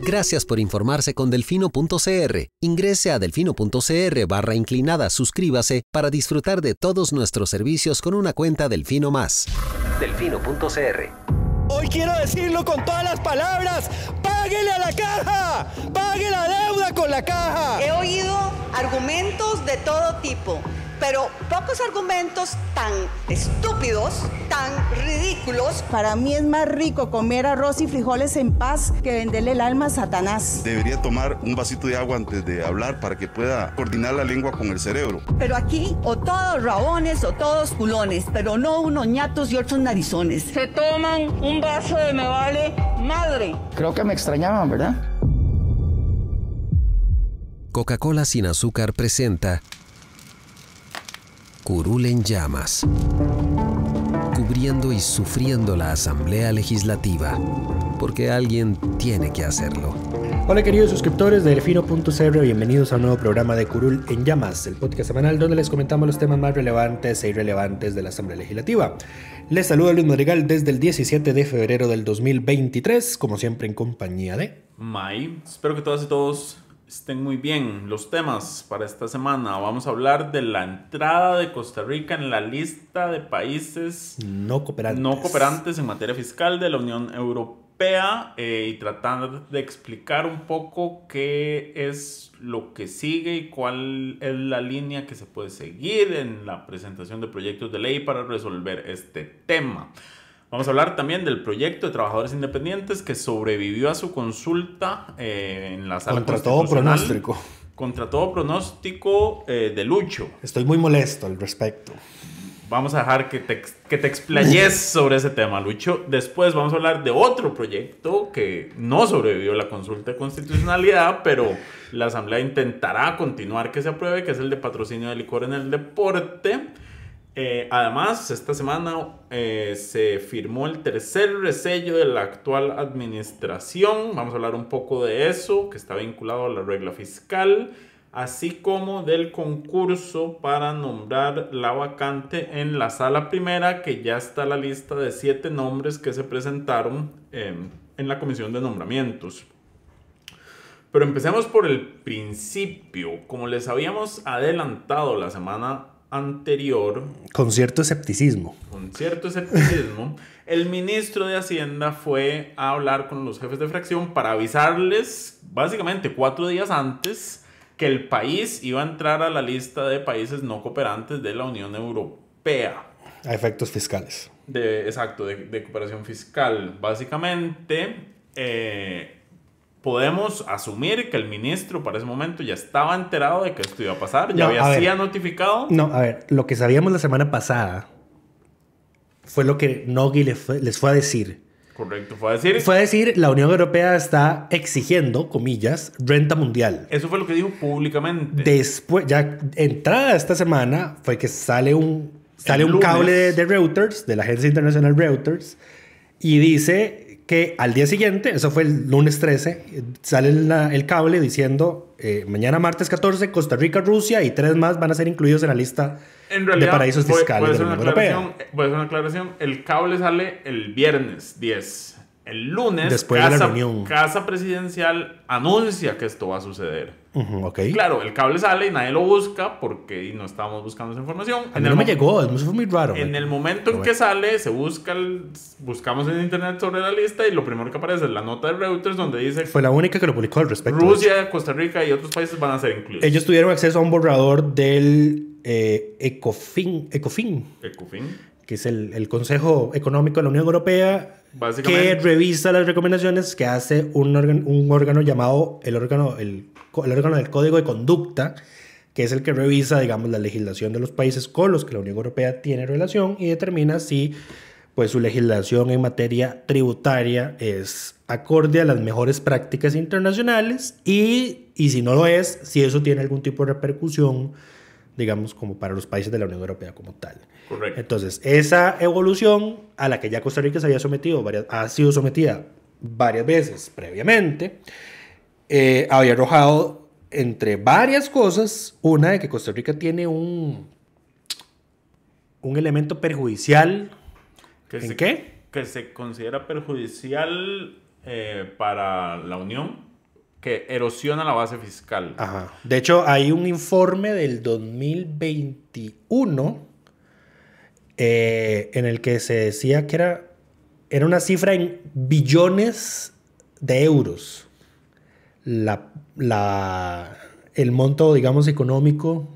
Gracias por informarse con Delfino.cr. Ingrese a delfino.cr/inclinada, suscríbase para disfrutar de todos nuestros servicios con una cuenta Delfino Más. Delfino.cr. Hoy quiero decirlo con todas las palabras: ¡páguele a la caja! ¡Pague la deuda con la caja! He oído argumentos de todo tipo, pero pocos argumentos tan estúpidos, tan ridículos. Para mí es más rico comer arroz y frijoles en paz que venderle el alma a Satanás. Debería tomar un vasito de agua antes de hablar para que pueda coordinar la lengua con el cerebro. Pero aquí, o todos rabones o todos culones, pero no unos ñatos y otros narizones. Se toman un vaso de me vale madre. Creo que me extrañaban, ¿verdad? Coca-Cola sin azúcar presenta Curul en llamas, cubriendo y sufriendo la Asamblea Legislativa, porque alguien tiene que hacerlo. Hola queridos suscriptores de Delfino.cr, bienvenidos a un nuevo programa de Curul en Llamas, el podcast semanal donde les comentamos los temas más relevantes e irrelevantes de la Asamblea Legislativa. Les saluda Luis Madrigal desde el 17 de febrero del 2023, como siempre en compañía de... May. Espero que todas y todos estén muy bien. Los temas para esta semana: vamos a hablar de la entrada de Costa Rica en la lista de países no cooperantes en materia fiscal de la Unión Europea, y tratar de explicar un poco qué es lo que sigue y cuál es la línea que se puede seguir en la presentación de proyectos de ley para resolver este tema. Vamos a hablar también del proyecto de trabajadores independientes que sobrevivió a su consulta en la sala constitucional. Contra todo pronóstico de Lucho. Estoy muy molesto al respecto. Vamos a dejar que te explayes sobre ese tema, Lucho. Después vamos a hablar de otro proyecto que no sobrevivió a la consulta de constitucionalidad, pero la Asamblea intentará continuar que se apruebe, que es el de patrocinio de licor en el deporte. Además, esta semana se firmó el tercer resello de la actual administración. Vamos a hablar un poco de eso, que está vinculado a la regla fiscal, así como del concurso para nombrar la vacante en la sala primera, que ya está la lista de 7 nombres que se presentaron en la comisión de nombramientos. Pero empecemos por el principio. Como les habíamos adelantado la semana anterior, con cierto escepticismo, el ministro de Hacienda fue a hablar con los jefes de fracción para avisarles básicamente 4 días antes que el país iba a entrar a la lista de países no cooperantes de la Unión Europea. A efectos fiscales. Exacto, de cooperación fiscal. Básicamente, podemos asumir que el ministro para ese momento ya estaba enterado de que esto iba a pasar, ya había notificado. No, a ver, lo que sabíamos la semana pasada fue lo que Nogui les fue a decir. Correcto, fue a decir, la Unión Europea está exigiendo, comillas, renta mundial. Eso fue lo que dijo públicamente. Después, ya entrada esta semana, fue que sale un cable de Reuters, de la agencia internacional Reuters, y dice que al día siguiente, eso fue el lunes 13, sale el cable diciendo mañana martes 14, Costa Rica, Rusia y 3 más van a ser incluidos en la lista de paraísos fiscales de la Unión Europea. Voy a hacer una aclaración. El cable sale el viernes 10. El lunes, después de la reunión, Casa Presidencial anuncia que esto va a suceder. Okay. Claro, el cable sale y nadie lo busca porque no estábamos buscando esa información. A mí no me llegó, eso fue muy raro. En el momento en que sale, buscamos en internet sobre la lista y lo primero que aparece es la nota de Reuters donde dice... Fue la única que lo publicó al respecto. Rusia, Costa Rica y otros países van a ser incluidos. Ellos tuvieron acceso a un borrador del ECOFIN, que es el Consejo Económico de la Unión Europea, que revisa las recomendaciones que hace un órgano llamado el órgano del Código de Conducta, que es el que revisa, digamos, la legislación de los países con los que la Unión Europea tiene relación y determina si pues, su legislación en materia tributaria es acorde a las mejores prácticas internacionales y si no lo es, si eso tiene algún tipo de repercusión, digamos, como para los países de la Unión Europea como tal. Correcto. Entonces, esa evolución a la que ya Costa Rica se había sometido, ha sido sometida varias veces previamente, había arrojado, entre varias cosas, una de que Costa Rica tiene un elemento perjudicial. ¿En qué? Que se considera perjudicial para la Unión que erosiona la base fiscal. Ajá. De hecho, hay un informe del 2021 en el que se decía que era una cifra en billones de euros. El monto, digamos, económico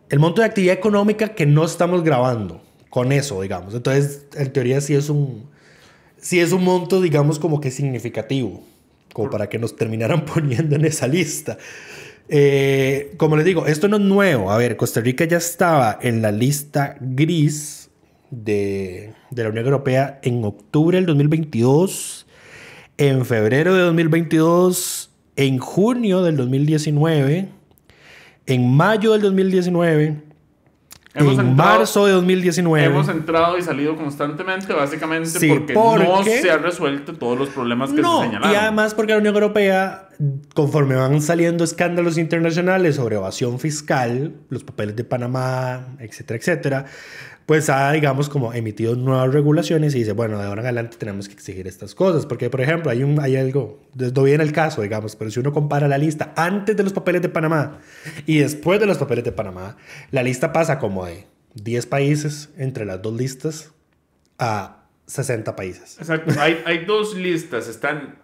el monto de actividad económica que no estamos grabando con eso, digamos. Entonces, en teoría sí es un monto, digamos, como que significativo, como para que nos terminaran poniendo en esa lista. Como les digo, esto no es nuevo. A ver, Costa Rica ya estaba en la lista gris de la Unión Europea en octubre del 2022, en febrero de 2022, en junio del 2019, en mayo del 2019, en marzo de 2019. Hemos entrado y salido constantemente, básicamente porque no se han resuelto todos los problemas que se señalaron. Y además porque la Unión Europea, conforme van saliendo escándalos internacionales sobre evasión fiscal, los papeles de Panamá, etcétera, etcétera, pues ha, digamos, como emitido nuevas regulaciones y dice, bueno, de ahora en adelante tenemos que exigir estas cosas. Porque, por ejemplo, hay algo, no viene el caso, digamos, pero si uno compara la lista antes de los papeles de Panamá y después de los papeles de Panamá, la lista pasa como de 10 países entre las dos listas a 60 países. Exacto. Hay dos listas, están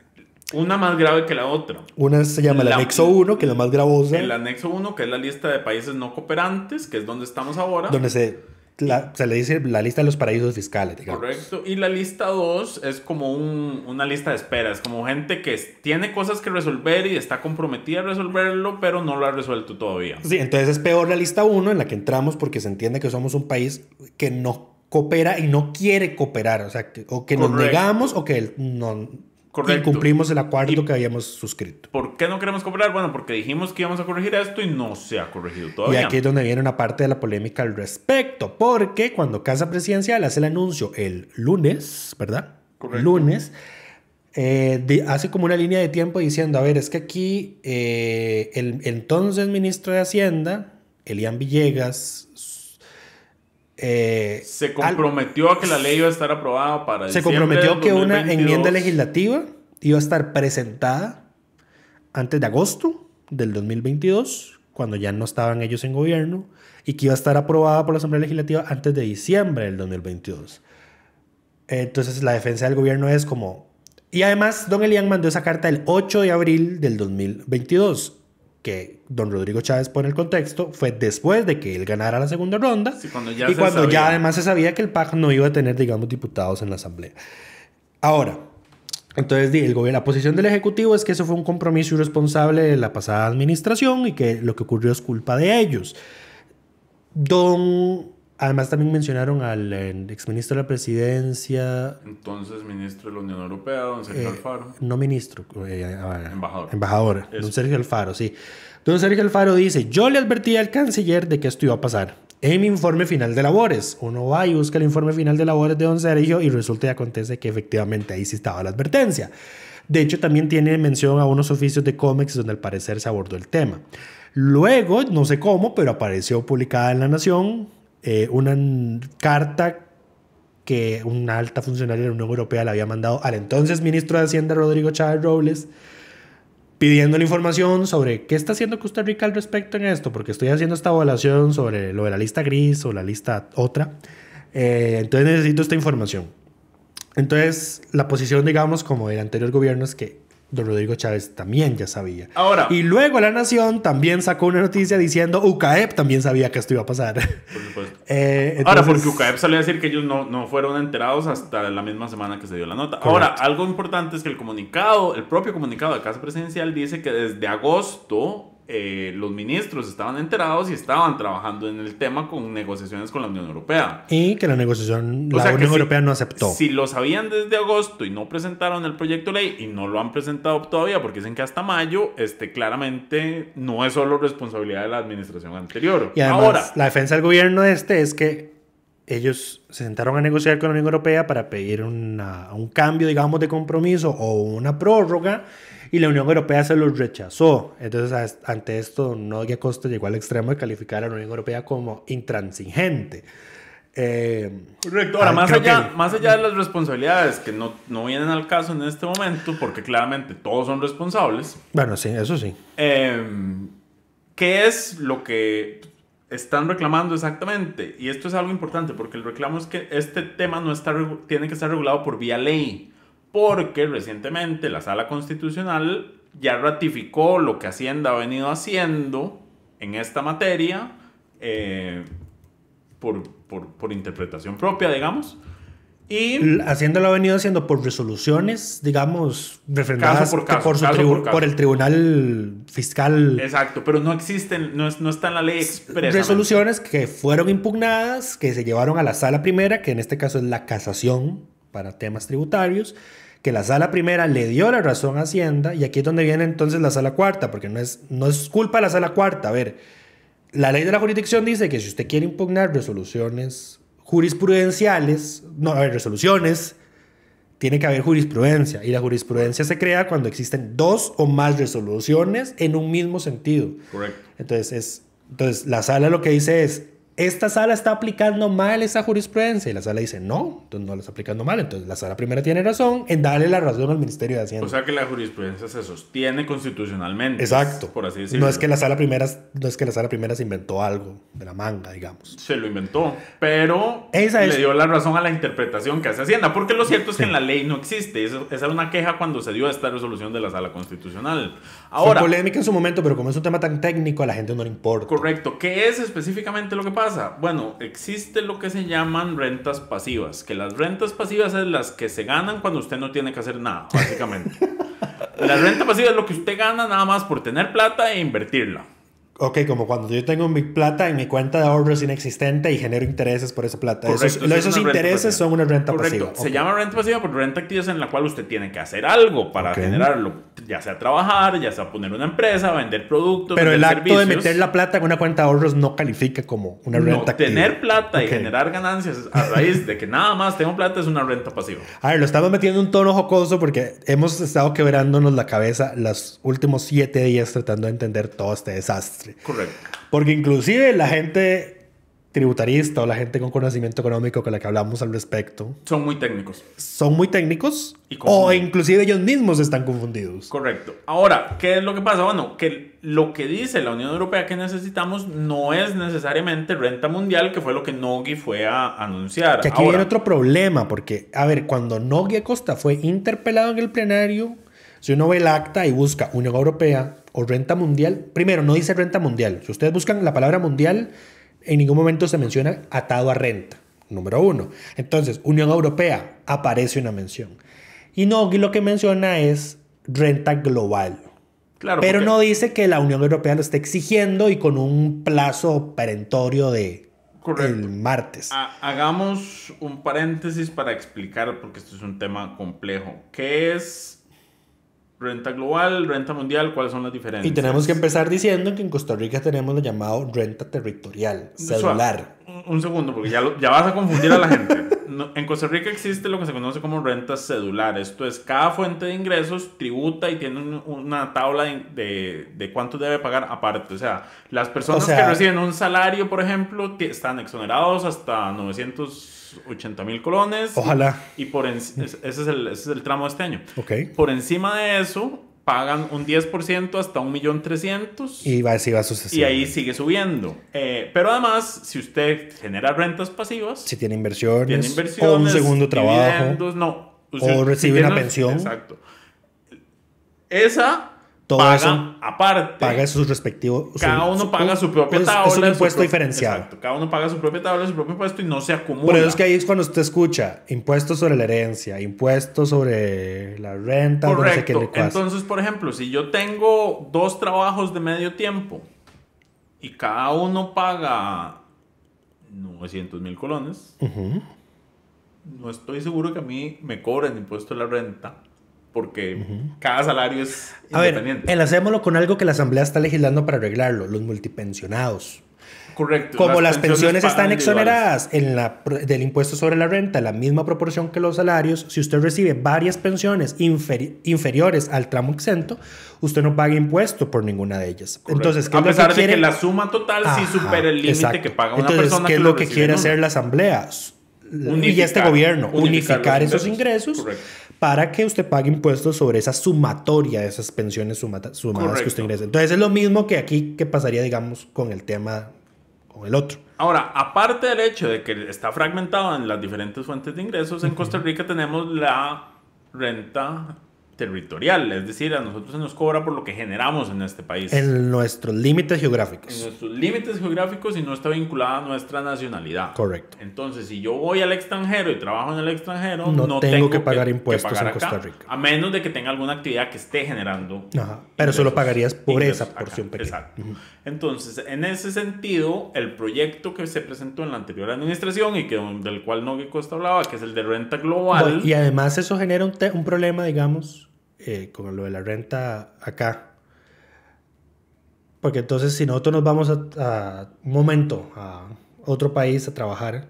una más grave que la otra. Una se llama el anexo 1, que es la más gravosa. El anexo 1, que es la lista de países no cooperantes, que es donde estamos ahora. Donde se le dice la lista de los paraísos fiscales, digamos. Correcto. Y la lista 2 es como una lista de espera. Es como gente que tiene cosas que resolver y está comprometida a resolverlo, pero no lo ha resuelto todavía. Sí, entonces es peor la lista 1 en la que entramos porque se entiende que somos un país que no coopera y no quiere cooperar. O sea, o que nos negamos o que no... Correcto. Incumplimos el acuerdo que habíamos suscrito. ¿Por qué no queremos cooperar? Bueno, porque dijimos que íbamos a corregir esto y no se ha corregido todavía. Y aquí es donde viene una parte de la polémica al respecto. Porque cuando Casa Presidencial hace el anuncio el lunes, ¿verdad? Correcto. El lunes, hace como una línea de tiempo diciendo, a ver, es que aquí el entonces ministro de Hacienda, Elian Villegas... se comprometió a que la ley iba a estar aprobada para se comprometió que una enmienda legislativa iba a estar presentada antes de agosto del 2022, cuando ya no estaban ellos en gobierno, y que iba a estar aprobada por la Asamblea Legislativa antes de diciembre del 2022. Entonces la defensa del gobierno es como... Y además don Elian mandó esa carta el 8 de abril del 2022, que don Rodrigo Chávez pone el contexto, fue después de que él ganara la segunda ronda, sí, cuando ya además se sabía que el PAC no iba a tener, digamos, diputados en la Asamblea. Ahora, entonces la posición del Ejecutivo es que eso fue un compromiso irresponsable de la pasada administración y que lo que ocurrió es culpa de ellos. Además también mencionaron al exministro de la Presidencia... Entonces ministro de la Unión Europea, don Sergio Alfaro. No ministro, embajador. Embajador, don Sergio Alfaro, sí. Don Sergio Alfaro dice, yo le advertí al canciller de que esto iba a pasar. En mi informe final de labores. Uno va y busca el informe final de labores de don Sergio y resulta y acontece que efectivamente ahí sí estaba la advertencia. De hecho, también tiene mención a unos oficios de COMEX donde al parecer se abordó el tema. Luego, no sé cómo, pero apareció publicada en La Nación una carta que una alta funcionaria de la Unión Europea le había mandado al entonces ministro de Hacienda, Rodrigo Chávez Robles, pidiendo la información sobre qué está haciendo Costa Rica al respecto en esto, porque estoy haciendo esta evaluación sobre lo de la lista gris o la lista otra. Entonces necesito esta información. Entonces la posición, digamos, como del anterior gobierno es que don Rodrigo Chávez también ya sabía. Ahora, y luego La Nación también sacó una noticia diciendo UCAEP también sabía que esto iba a pasar. Por supuesto. Ahora, porque UCAEP salió a decir que ellos no fueron enterados hasta la misma semana que se dio la nota. Correcto. Ahora, algo importante es que el propio comunicado de Casa Presidencial dice que desde agosto los ministros estaban enterados y estaban trabajando en el tema con negociaciones con la Unión Europea. Y que la Unión Europea no aceptó. Si lo sabían desde agosto y no presentaron el proyecto de ley y no lo han presentado todavía porque dicen que hasta mayo, claramente no es solo responsabilidad de la administración anterior. Y además, ahora, la defensa del gobierno es que ellos se sentaron a negociar con la Unión Europea para pedir un cambio, digamos, de compromiso o una prórroga, y la Unión Europea se los rechazó. Entonces, ante esto, Nogui Acosta llegó al extremo de calificar a la Unión Europea como intransigente. Correcto. Ahora, más allá de las responsabilidades que no vienen al caso en este momento, porque claramente todos son responsables. Bueno, sí, eso sí. ¿Qué es lo que están reclamando exactamente? Y esto es algo importante, porque el reclamo es que este tema tiene que estar regulado por vía ley, porque recientemente la Sala Constitucional ya ratificó lo que Hacienda ha venido haciendo en esta materia, por interpretación propia, digamos. Y Hacienda lo ha venido haciendo por resoluciones, digamos, refrendadas por el Tribunal Fiscal. Exacto, pero no existen, no está en la ley expresamente. Resoluciones que fueron impugnadas, que se llevaron a la Sala Primera, que en este caso es la casación para temas tributarios, que la Sala Primera le dio la razón a Hacienda, y aquí es donde viene entonces la Sala Cuarta, porque no es culpa de la Sala Cuarta. A ver, la ley de la jurisdicción dice que si usted quiere impugnar resoluciones jurisprudenciales, resoluciones, tiene que haber jurisprudencia, y la jurisprudencia se crea cuando existen 2 o más resoluciones en un mismo sentido. Correcto. Entonces la sala lo que dice es, esta sala está aplicando mal esa jurisprudencia, y la sala dice, no, entonces no la está aplicando mal. Entonces la Sala Primera tiene razón en darle la razón al Ministerio de Hacienda. O sea que la jurisprudencia se sostiene constitucionalmente. Exacto. Por así decirlo. No es que la Sala Primera se inventó algo de la manga, digamos. Se lo inventó, pero le dio la razón a la interpretación que hace Hacienda, porque lo cierto es que en la ley no existe. Esa era una queja cuando se dio esta resolución de la Sala Constitucional. Ahora, fue polémica en su momento, pero como es un tema tan técnico, a la gente no le importa. Correcto. ¿Qué es específicamente lo que pasa? Bueno, existe lo que se llaman rentas pasivas, que las rentas pasivas es las que se ganan cuando usted no tiene que hacer nada, básicamente. La renta pasiva es lo que usted gana nada más por tener plata e invertirla. Ok, como cuando yo tengo mi plata en mi cuenta de ahorros inexistente y genero intereses por esa plata. Correcto, esos intereses son una renta pasiva. Correcto. Se llama renta pasiva porque renta activa es en la cual usted tiene que hacer algo para generarlo. Ya sea trabajar, ya sea poner una empresa, vender productos, pero vender servicios. Pero el acto de meter la plata en una cuenta de ahorros no califica como una renta activa. Tener plata y generar ganancias a raíz de que nada más tengo plata es una renta pasiva. A ver, lo estamos metiendo en un tono jocoso porque hemos estado quebrándonos la cabeza los últimos 7 días tratando de entender todo este desastre. Correcto. Porque inclusive la gente tributarista o la gente con conocimiento económico con la que hablamos al respecto son muy técnicos. O inclusive ellos mismos están confundidos. Correcto. Ahora, ¿qué es lo que pasa? Bueno, que lo que dice la Unión Europea que necesitamos no es necesariamente renta mundial, que fue lo que Nogui fue a anunciar. Que aquí viene otro problema, porque, a ver, cuando Nogui Acosta fue interpelado en el plenario, si uno ve el acta y busca Unión Europea o renta mundial, primero, no dice renta mundial. Si ustedes buscan la palabra mundial, en ningún momento se menciona atado a renta, número 1. Entonces, Unión Europea, aparece una mención. Y Nogui lo que menciona es renta global. Claro, pero no dice que la Unión Europea lo esté exigiendo y con un plazo perentorio de el martes. Hagamos un paréntesis para explicar, porque esto es un tema complejo. ¿Qué es renta global, renta mundial? ¿Cuáles son las diferencias? Y tenemos que empezar diciendo que en Costa Rica tenemos lo llamado renta territorial, cedular. Un segundo, porque ya vas a confundir a la gente. En Costa Rica existe lo que se conoce como renta cedular. Esto es, cada fuente de ingresos tributa y tiene una tabla de cuánto debe pagar aparte. O sea, las personas que reciben un salario, por ejemplo, están exonerados hasta 980,000 colones. Ojalá. Y ese es el tramo de este año. Okay. Por encima de eso, pagan un 10% hasta 1,300,000. Y así va sucesivamente. Y ahí sigue subiendo. Pero además, si usted genera rentas pasivas, si tiene inversiones o un segundo trabajo, o recibe una pensión. Exacto. Esa todo paga eso aparte. Paga sus respectivos. Cada uno paga su propia tabla. Es un impuesto diferenciado. Exacto. Cada uno paga su propia tabla, su propio impuesto y no se acumula. Por eso es que ahí es cuando usted escucha impuestos sobre la herencia, impuestos sobre la renta. Correcto. No sé qué. Entonces, por ejemplo, si yo tengo 2 trabajos de medio tiempo y cada uno paga 900,000 colones, no estoy seguro que a mí me cobren impuesto a la renta. Porque cada salario es independiente. A ver, enlacémoslo con algo que la Asamblea está legislando para arreglarlo, los multipensionados. Correcto. Como las pensiones están exoneradas del impuesto sobre la renta, la misma proporción que los salarios, si usted recibe varias pensiones inferiores al tramo exento, usted no paga impuesto por ninguna de ellas. Correcto. Entonces, ¿qué a es lo pesar que quiere? de que la suma total sí supera el límite que paga una Entonces, persona. ¿qué es lo que quiere hacer la Asamblea? Y este gobierno, unificar esos ingresos. Correcto. Para que usted pague impuestos sobre esa sumatoria de esas pensiones sumadas que usted ingresa. Entonces es lo mismo que aquí que pasaría, digamos, con el tema, con el otro. Ahora, aparte del hecho de que está fragmentado en las diferentes fuentes de ingresos, en Costa Rica tenemos la renta territorial, es decir, a nosotros se nos cobra por lo que generamos en este país. En nuestros límites geográficos. En nuestros límites geográficos y no está vinculada a nuestra nacionalidad. Correcto. Entonces, si yo voy al extranjero y trabajo en el extranjero, no tengo que pagar impuestos en Costa Rica. A menos de que tenga alguna actividad que esté generando. Ajá, pero solo pagarías por esa porción pequeña. Exacto. Entonces, en ese sentido, el proyecto que se presentó en la anterior administración y del cual Nogui Costa hablaba, que es el de renta global. Bueno, y además eso genera un problema, digamos, con lo de la renta acá. Porque entonces si nosotros nos vamos a un momento a otro país a trabajar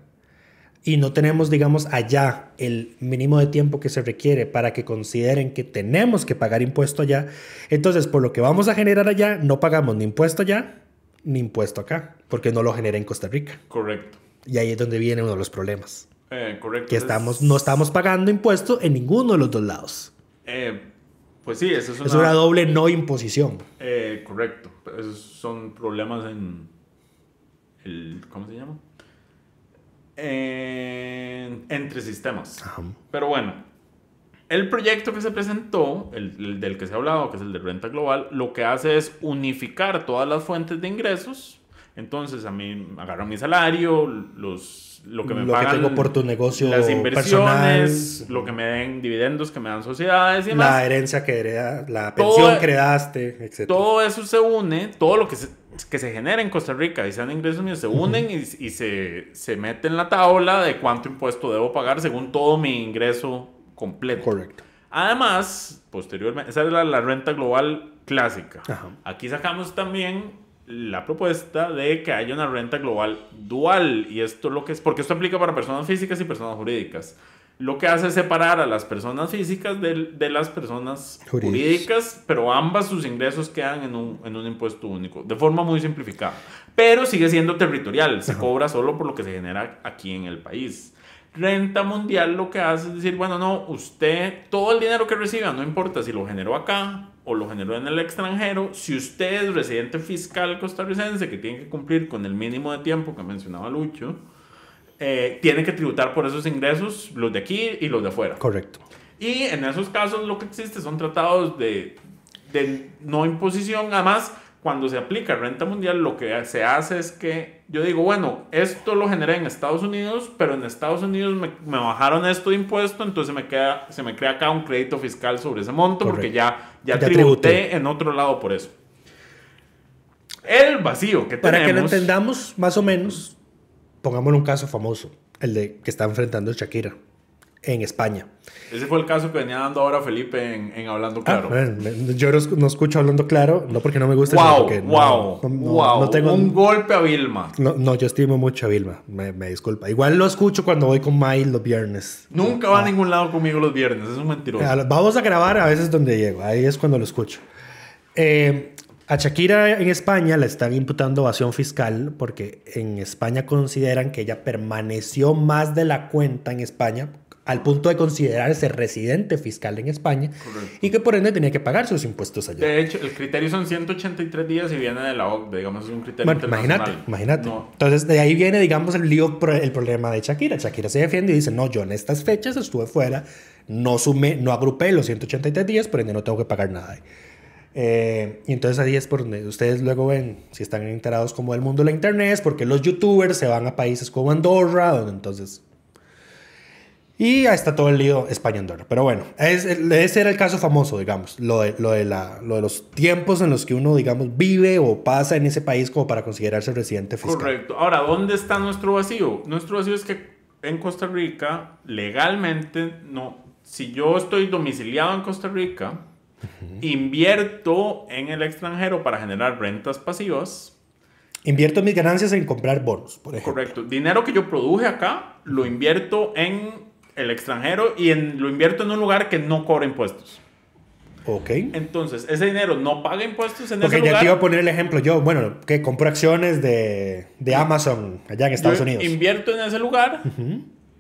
y no tenemos, digamos, allá el mínimo de tiempo que se requiere para que consideren que tenemos que pagar impuesto allá, entonces por lo que vamos a generar allá no pagamos ni impuesto allá ni impuesto acá, porque no lo genera en Costa Rica. Correcto. Y ahí es donde viene uno de los problemas. Correcto. Que no estamos pagando impuesto en ninguno de los dos lados. Pues sí, eso es una doble no imposición. Correcto. Esos son problemas en ¿cómo se llama? Entre sistemas. Ajá. Pero bueno, el proyecto que se presentó, el del que se ha hablado, que es el de renta global, lo que hace es unificar todas las fuentes de ingresos. Entonces a mí agarro mi salario, lo que me pagan, que tengo por tu negocio, las inversiones, personal, lo que me den dividendos, que me dan sociedades y demás. La herencia que heredas, la pensión que heredaste, etc. Todo eso se une, todo lo que se genera en Costa Rica y sean ingresos míos se unen y se mete en la tabla de cuánto impuesto debo pagar según todo mi ingreso completo. Correcto. Además, posteriormente, esa es la renta global clásica. Ajá. Aquí sacamos también la propuesta de que haya una renta global dual, y esto lo que es, porque esto aplica para personas físicas y personas jurídicas. Lo que hace es separar a las personas físicas de las personas jurídicas, pero ambas sus ingresos quedan en un impuesto único, de forma muy simplificada. Pero sigue siendo territorial, se cobra solo por lo que se genera aquí en el país. Renta mundial lo que hace es decir, bueno, no, usted, todo el dinero que reciba, no importa si lo generó acá o lo generó en el extranjero, si usted es residente fiscal costarricense que tiene que cumplir con el mínimo de tiempo que mencionaba Lucho, tiene que tributar por esos ingresos, los de aquí y los de afuera. Correcto. Y en esos casos lo que existe son tratados de no imposición. Además, cuando se aplica renta mundial, lo que se hace es que yo digo, bueno, esto lo generé en Estados Unidos, pero en Estados Unidos me bajaron esto de impuesto, entonces se me crea acá un crédito fiscal sobre ese monto. Correcto. Porque ya tributé en otro lado por eso. El vacío que para tenemos... Para que lo entendamos más o menos, pongámosle un caso famoso, el de que está enfrentando Shakira en España. Ese fue el caso que venía dando ahora Felipe en Hablando Claro. Yo no escucho Hablando Claro, no porque no me gusta, sino porque no tengo un golpe a Vilma. No, yo estimo mucho a Vilma, me disculpa. Igual lo escucho cuando voy con May los viernes. Nunca va a ningún lado conmigo los viernes, es un mentiroso. Vamos a grabar a veces donde llego, ahí es cuando lo escucho. A Shakira en España le están imputando evasión fiscal porque en España consideran que ella permaneció más de la cuenta en España al punto de considerarse residente fiscal en España. Correcto. Y que por ende tenía que pagar sus impuestos allá. De hecho, el criterio son 183 días y viene de la OCDE, digamos, es un criterio internacional. Imagínate. No. Entonces, de ahí viene, digamos, el problema de Shakira. Shakira se defiende y dice, no, yo en estas fechas estuve fuera, no agrupé los 183 días, por ende no tengo que pagar nada. Y entonces ahí es por donde ustedes luego ven, si están enterados como del mundo de la internet, es porque los youtubers se van a países como Andorra, donde entonces... Y ahí está todo el lío España-Andorra. Pero bueno, ese era el caso famoso, digamos. Lo de los tiempos en los que uno, digamos, vive o pasa en ese país como para considerarse residente fiscal. Correcto. Ahora, ¿dónde está nuestro vacío? Nuestro vacío es que en Costa Rica, legalmente, no. Si yo estoy domiciliado en Costa Rica, invierto en el extranjero para generar rentas pasivas, Invierto mis ganancias en comprar bonos, por ejemplo. Correcto. Dinero que yo produje acá, lo invierto en el extranjero y lo invierto en un lugar que no cobra impuestos. Ok. Entonces, ese dinero no paga impuestos en ese lugar. lugar. Ya te iba a poner el ejemplo. Yo, que compro acciones de Amazon allá en Estados Unidos. Invierto en ese lugar,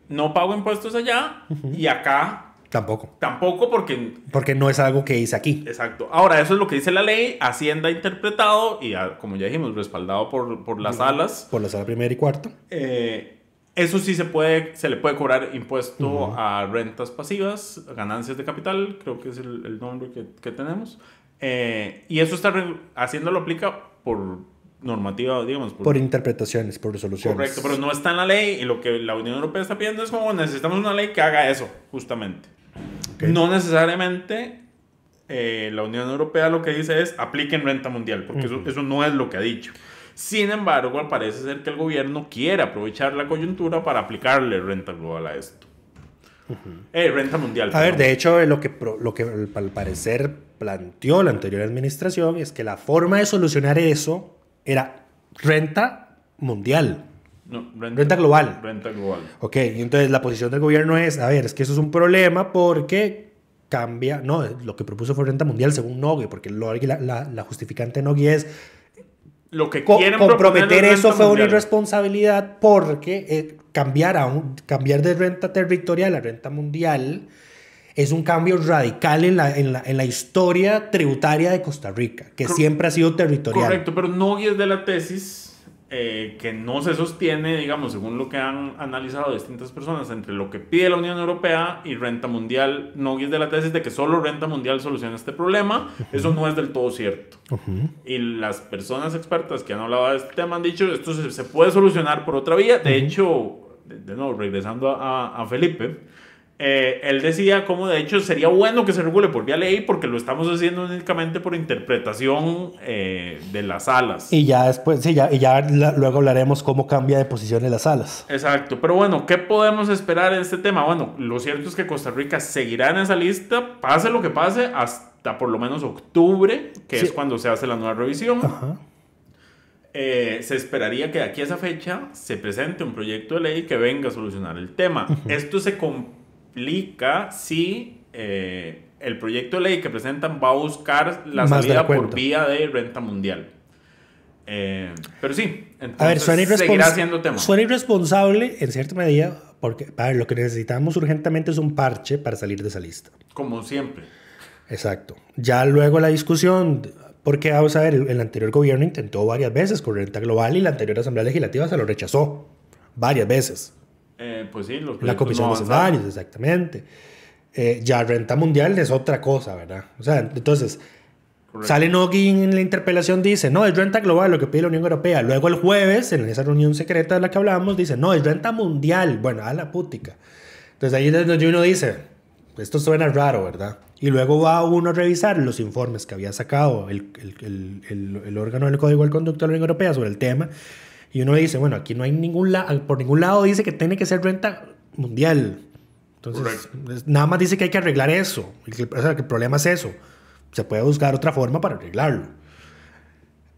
no pago impuestos allá y acá... Tampoco porque no es algo que hice aquí. Exacto. Ahora, eso es lo que dice la ley. Hacienda ha interpretado y, como ya dijimos, respaldado por las salas. Por la sala primera y cuarta. Eso sí se le puede cobrar impuesto a rentas pasivas, ganancias de capital, creo que es el nombre que tenemos. Y eso Hacienda lo aplica por normativa, digamos. Por interpretaciones, por resoluciones. Correcto, pero no está en la ley y lo que la Unión Europea está pidiendo es como necesitamos una ley que haga eso, justamente. Okay. No necesariamente la Unión Europea lo que dice es apliquen renta mundial, porque eso no es lo que ha dicho. Sin embargo, parece ser que el gobierno quiere aprovechar la coyuntura para aplicarle renta global a esto. Renta mundial. A ver, de hecho, lo que al parecer planteó la anterior administración es que la forma de solucionar eso era renta mundial. No, renta global. Renta global. Ok, y entonces la posición del gobierno es, es que eso es un problema porque cambia, no, lo que propuso fue renta mundial según Nogui, porque la justificante de Nogui es lo que quieren comprometer eso fue una irresponsabilidad porque cambiar de renta territorial a renta mundial es un cambio radical en la historia tributaria de Costa Rica, que siempre ha sido territorial. Correcto, pero Nogui es de la tesis que no se sostiene, digamos, según lo que han analizado distintas personas, entre lo que pide la Unión Europea y renta mundial. Nogui es de la tesis de que solo renta mundial soluciona este problema. Eso no es del todo cierto. Y las personas expertas que han hablado de este tema han dicho esto se puede solucionar por otra vía. De hecho, de nuevo, regresando a Felipe, él decía como de hecho sería bueno que se regule por vía ley porque lo estamos haciendo únicamente por interpretación de las salas. Y ya después, luego hablaremos cómo cambia de posición en las salas. Exacto, pero bueno, ¿qué podemos esperar en este tema? Bueno, lo cierto es que Costa Rica seguirá en esa lista, pase lo que pase, hasta por lo menos octubre, que es cuando se hace la nueva revisión. Se esperaría que de aquí a esa fecha se presente un proyecto de ley que venga a solucionar el tema. Esto se complica si el proyecto de ley que presentan va a buscar la salida por vía de renta mundial. Pero sí, entonces seguirá siendo tema. Suena irresponsable en cierta medida porque lo que necesitamos urgentemente es un parche para salir de esa lista. Como siempre. Exacto. Ya luego la discusión, porque vamos a ver, el anterior gobierno intentó varias veces con renta global y la anterior Asamblea Legislativa se lo rechazó varias veces. Pues sí, la Comisión de Escenarios, exactamente. Ya renta mundial es otra cosa, ¿verdad? O sea, entonces, sale Nogui en la interpelación, dice, no, es renta global lo que pide la Unión Europea. Luego el jueves, en esa reunión secreta de la que hablábamos, dice, no, es renta mundial. Bueno, a la putica. Entonces ahí es donde uno dice, esto suena raro, ¿verdad? Y luego va uno a revisar los informes que había sacado el órgano del Código del Conducto de la Unión Europea sobre el tema. Y uno dice, bueno, aquí no hay por ningún lado dice que tiene que ser renta mundial. Entonces, nada más dice que hay que arreglar eso. O sea, que el problema es eso. Se puede buscar otra forma para arreglarlo.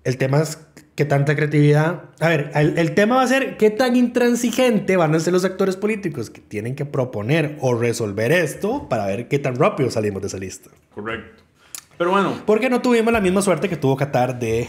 El tema es qué tanta creatividad... A ver, el tema va a ser qué tan intransigente van a ser los actores políticos que tienen que proponer o resolver esto para ver qué tan rápido salimos de esa lista. Correcto. Pero bueno... Porque no tuvimos la misma suerte que tuvo Qatar de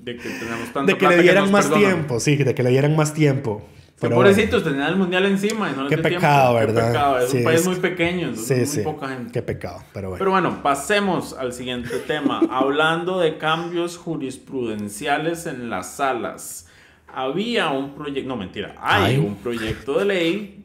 que tenemos tanta de que le dieran más tiempo, de que le dieran más tiempo. Pero pobrecitos, tenían el mundial encima y no les dio pecado, tiempo. ¿Verdad? Qué pecado, es un país muy pequeño, entonces muy poca gente. Qué pecado, pero bueno. Pero bueno, pasemos al siguiente tema. Hablando de cambios jurisprudenciales en las salas. Había un proyecto, hay un proyecto de ley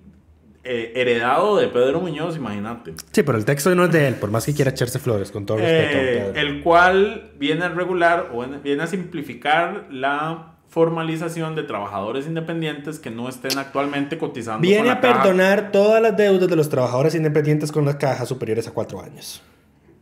heredado de Pedro Muñoz, imagínate. Sí, pero el texto no es de él, por más que quiera echarse flores, con todo respeto. El cual viene a regular o viene a simplificar la formalización de trabajadores independientes que no estén actualmente cotizando. Viene a perdonar todas las deudas de los trabajadores independientes con las cajas superiores a 4 años.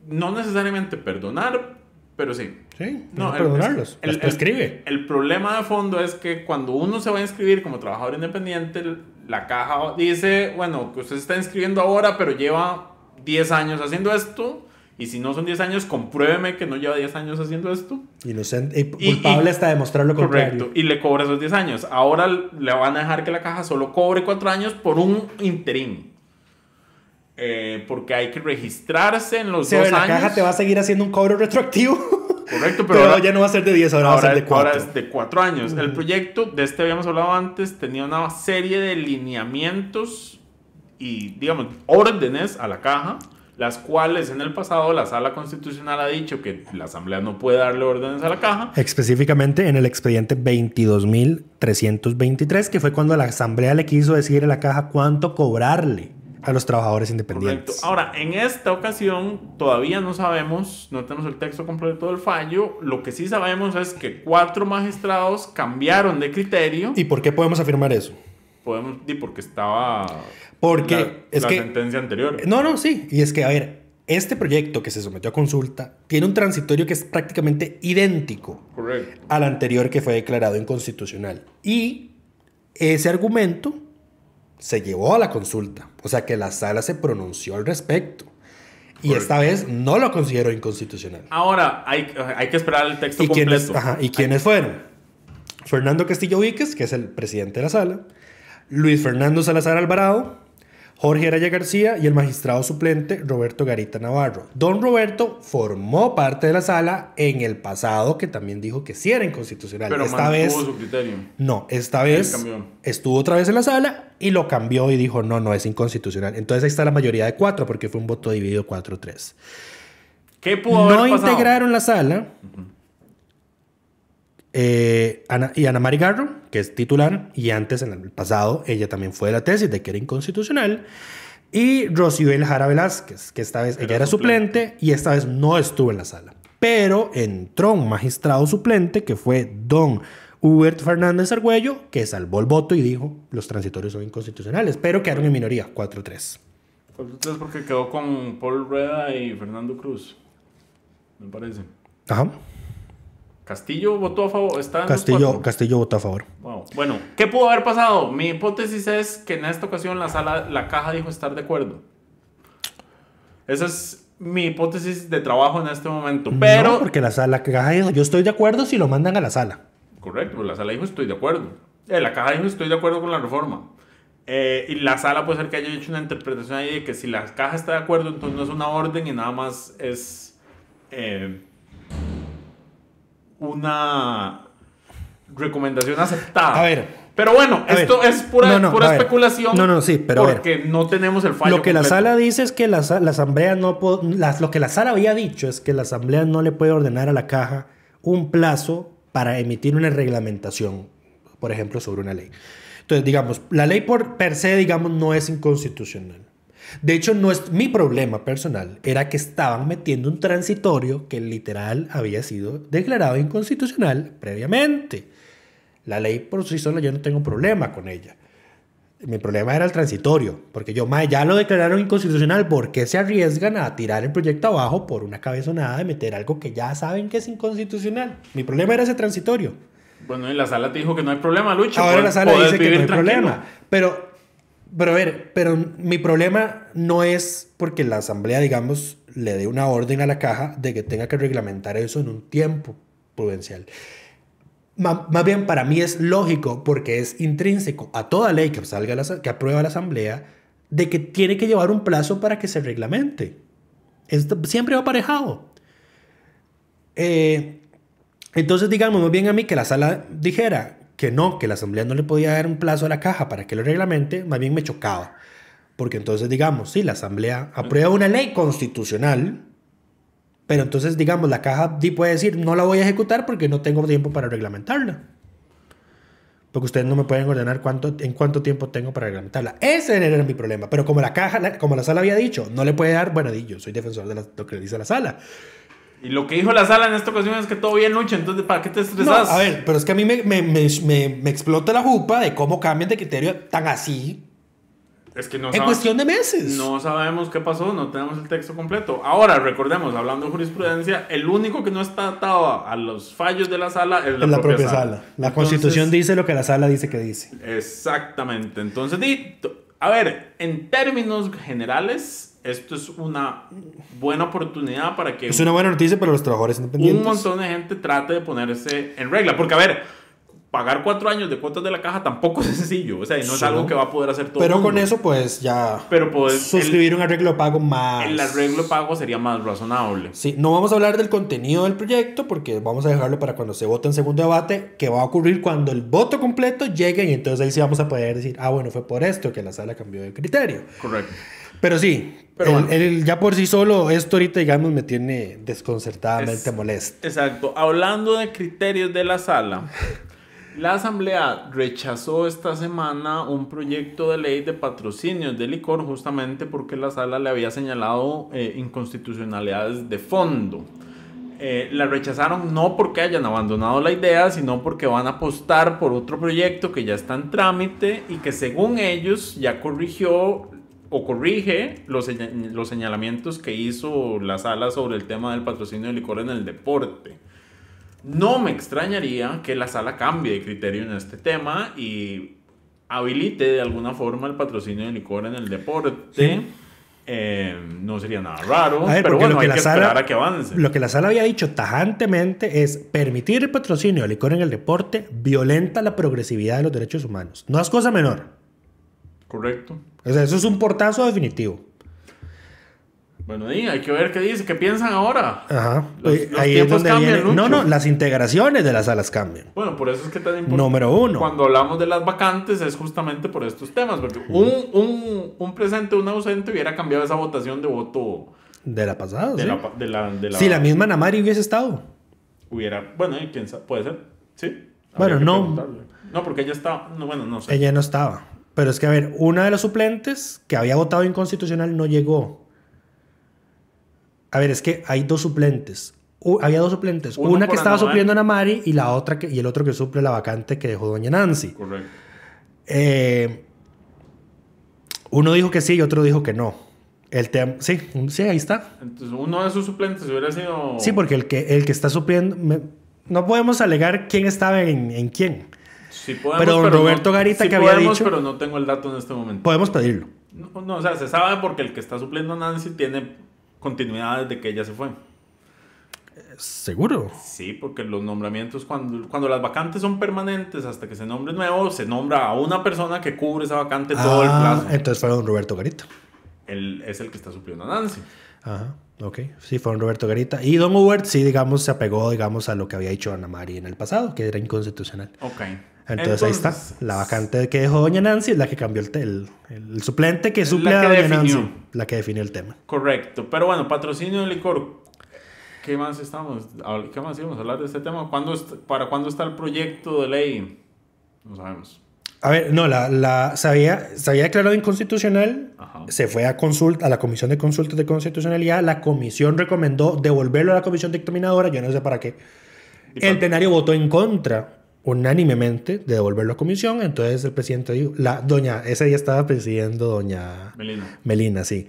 No necesariamente perdonar, pero sí. Sí, no perdonarlos. Los prescribe. El problema de fondo es que cuando uno se va a inscribir como trabajador independiente, la caja dice, bueno, que usted se está inscribiendo ahora, pero lleva 10 años haciendo esto Y si no son 10 años, compruébeme que no lleva 10 años haciendo esto. Inocente, culpable hasta demostrar lo contrario. Correcto, y le cobra esos 10 años. Ahora le van a dejar que la caja solo cobre 4 años por un interín. Porque hay que registrarse en los 2 años. La caja te va a seguir haciendo un cobro retroactivo. Correcto, pero ahora ya no va a ser de 10, ahora va a ser de 4. Ahora es de 4 años. El proyecto, de este habíamos hablado antes, tenía una serie de lineamientos y, digamos, órdenes a la caja, las cuales en el pasado la Sala Constitucional ha dicho que la Asamblea no puede darle órdenes a la caja. Específicamente en el expediente 22.323, que fue cuando la Asamblea le quiso decir a la caja cuánto cobrarle a los trabajadores independientes. Correcto. Ahora, en esta ocasión todavía no sabemos, no tenemos el texto completo del fallo. Lo que sí sabemos es que 4 magistrados cambiaron de criterio. ¿Y por qué podemos afirmar eso? Porque estaba la sentencia anterior. No, sí. Y es que, a ver, este proyecto que se sometió a consulta tiene un transitorio que es prácticamente idéntico al anterior que fue declarado inconstitucional. Y ese argumento se llevó a la consulta. O sea que la sala se pronunció al respecto. Y esta vez no lo consideró inconstitucional. Ahora, hay que esperar el texto completo. ¿Y quiénes fueron? Fernando Castillo Víquez, que es el presidente de la sala, Luis Fernando Salazar Alvarado, Jorge Araya García y el magistrado suplente Roberto Garita Navarro. Don Roberto formó parte de la sala en el pasado, que también dijo que sí era inconstitucional. Pero esta vez su criterio. No, esta vez estuvo otra vez en la sala y lo cambió y dijo no es inconstitucional. Entonces ahí está la mayoría de 4 porque fue un voto dividido 4-3. ¿Qué pudo haber pasado? No integraron la sala Ana Mari Garro, que es titular, y antes en el pasado ella también fue de la tesis de que era inconstitucional, y Rosibel Jara Velázquez, que esta vez ella era suplente y esta vez no estuvo en la sala, pero entró un magistrado suplente que fue don Hubert Fernández Argüello, que salvó el voto y dijo los transitorios son inconstitucionales, pero quedaron en minoría 4-3. 4-3 porque quedó con Paul Rueda y Fernando Cruz, me parece. Ajá. ¿Castillo votó a favor? Castillo votó a favor. Wow. Bueno, ¿qué pudo haber pasado? Mi hipótesis es que en esta ocasión la caja dijo estar de acuerdo. Esa es mi hipótesis de trabajo en este momento. Pero no, porque la caja dijo yo estoy de acuerdo si lo mandan a la sala. Correcto, la sala dijo estoy de acuerdo. La caja dijo estoy de acuerdo con la reforma. Y la sala puede ser que haya hecho una interpretación ahí de que si la caja está de acuerdo, entonces no es una orden y nada más es una recomendación aceptada. A ver. Pero bueno, esto es pura especulación. Sí, pero porque no tenemos el fallo Lo que completo. la sala dice es que la asamblea no lo que la sala había dicho es que la asamblea no le puede ordenar a la caja un plazo para emitir una reglamentación, por ejemplo, sobre una ley. Entonces, digamos, la ley per se, digamos, no es inconstitucional. De hecho, no es mi problema personal, era que estaban metiendo un transitorio que literal había sido declarado inconstitucional previamente. La ley por sí sola yo no tengo problema con ella. Mi problema era el transitorio, porque ya lo declararon inconstitucional, ¿por qué se arriesgan a tirar el proyecto abajo por una cabezonada de meter algo que ya saben que es inconstitucional? Mi problema era ese transitorio. Bueno, y la sala te dijo que no hay problema, Lucho. Ahora la sala dice que no hay problema. Pero a ver, mi problema no es porque la asamblea, digamos, le dé una orden a la caja de que tenga que reglamentar eso en un tiempo prudencial. Más bien para mí es lógico porque es intrínseco a toda ley que aprueba la asamblea de que tiene que llevar un plazo para que se reglamente. Esto siempre va aparejado. Entonces, digamos, más bien a mí que la sala dijera que no, que la asamblea no le podía dar un plazo a la caja para que lo reglamente, más bien me chocaba. Porque entonces, digamos, sí, la asamblea aprueba una ley constitucional, pero entonces, digamos, la caja puede decir, no la voy a ejecutar porque no tengo tiempo para reglamentarla. Porque ustedes no me pueden ordenar en cuánto tiempo tengo para reglamentarla. Ese era mi problema. Pero como la sala había dicho, no le puede dar, bueno, yo soy defensor de lo que le dice la sala. Y lo que dijo la sala en esta ocasión es que todo bien, Lucho, entonces ¿para qué te estresas? No, a ver, pero es que a mí me explota la jupa de cómo cambian de criterio tan así. Es que en cuestión de meses. No sabemos qué pasó, no tenemos el texto completo. Ahora, recordemos, hablando de jurisprudencia, el único que no está atado a los fallos de la sala es la propia sala. La Constitución dice lo que la sala dice que dice. Exactamente. Entonces, a ver, en términos generales, esto es una buena oportunidad para que... Es una buena noticia para los trabajadores independientes. Un montón de gente trate de ponerse en regla. Porque, a ver, pagar 4 años de cuotas de la caja tampoco es sencillo. O sea, no es algo que va a poder hacer todo el mundo. Pero con eso, pues, ya... Pero puedes suscribir un arreglo de pago más... El arreglo de pago sería más razonable. Sí, no vamos a hablar del contenido del proyecto porque vamos a dejarlo para cuando se vote en segundo debate, que va a ocurrir cuando el voto completo llegue y entonces ahí sí vamos a poder decir, bueno, fue por esto que la sala cambió de criterio. Correcto. Pero sí, bueno, ya por sí solo, esto ahorita, digamos, me tiene desconcertadamente molesto. Exacto. Hablando de criterios de la sala, la Asamblea rechazó esta semana un proyecto de ley de patrocinios de licor justamente porque la sala le había señalado inconstitucionalidades de fondo. La rechazaron no porque hayan abandonado la idea, sino porque van a apostar por otro proyecto que ya está en trámite y que según ellos ya corrigió o corrige los señalamientos que hizo la sala sobre el tema del patrocinio de licor en el deporte. No me extrañaría que la sala cambie de criterio en este tema y habilite de alguna forma el patrocinio de licor en el deporte. Sí. No sería nada raro, pero bueno, hay que esperar a que avance. Lo que la sala había dicho tajantemente es permitir el patrocinio de licor en el deporte violenta la progresividad de los derechos humanos. No es cosa menor. Correcto. O sea, eso es un portazo definitivo. Bueno, hay que ver qué dice, qué piensan ahora. Ajá. Los tiempos cambian. No, las integraciones de las salas cambian. Bueno, por eso es que tan importante. Número 1. Cuando hablamos de las vacantes es justamente por estos temas, porque un presente, un ausente hubiera cambiado esa votación de voto de la pasada. De la si la misma Namari hubiese estado. Bueno, quién sabe, puede ser. Sí. Bueno, no. No, porque ella estaba. No sé. Ella no estaba. Pero es que, a ver, una de los suplentes que había votado inconstitucional no llegó. A ver, es que hay dos suplentes. Había dos suplentes. Una que estaba supliendo a Namari y la otra y el otro que suple la vacante que dejó doña Nancy. Correcto. Uno dijo que sí y otro dijo que no. Sí, ahí está. Entonces, uno de sus suplentes hubiera sido... Sí, porque el que está supliendo... No podemos alegar quién estaba en quién. Sí podemos, pero don Roberto Garita, que había dicho... pero no tengo el dato en este momento. Podemos pedirlo. No, o sea, se sabe porque el que está supliendo a Nancy tiene continuidad desde que ella se fue. ¿Seguro? Sí, porque los nombramientos, cuando las vacantes son permanentes hasta que se nombre nuevo, se nombra a una persona que cubre esa vacante todo el plazo. Entonces fue don Roberto Garita. Él es el que está supliendo a Nancy. Ajá, ok. Sí, fue don Roberto Garita. Y don Hubert, sí, digamos, se apegó, digamos, a lo que había dicho Ana María en el pasado, que era inconstitucional. Ok. Entonces ahí está. La vacante que dejó doña Nancy es la que cambió el suplente que suple a doña Nancy. La que definió el tema. Correcto. Pero bueno, patrocinio de licor. ¿Qué más íbamos a hablar de este tema? ¿Para cuándo está el proyecto de ley? No sabemos. A ver, no, se había declarado inconstitucional. Ajá. Se fue a la Comisión de Consultas de Constitucionalidad. La comisión recomendó devolverlo a la comisión dictaminadora. Yo no sé para qué. El plenario votó en contra unánimemente de devolverlo a comisión. Entonces el presidente dijo, ese día estaba presidiendo doña Melina, sí.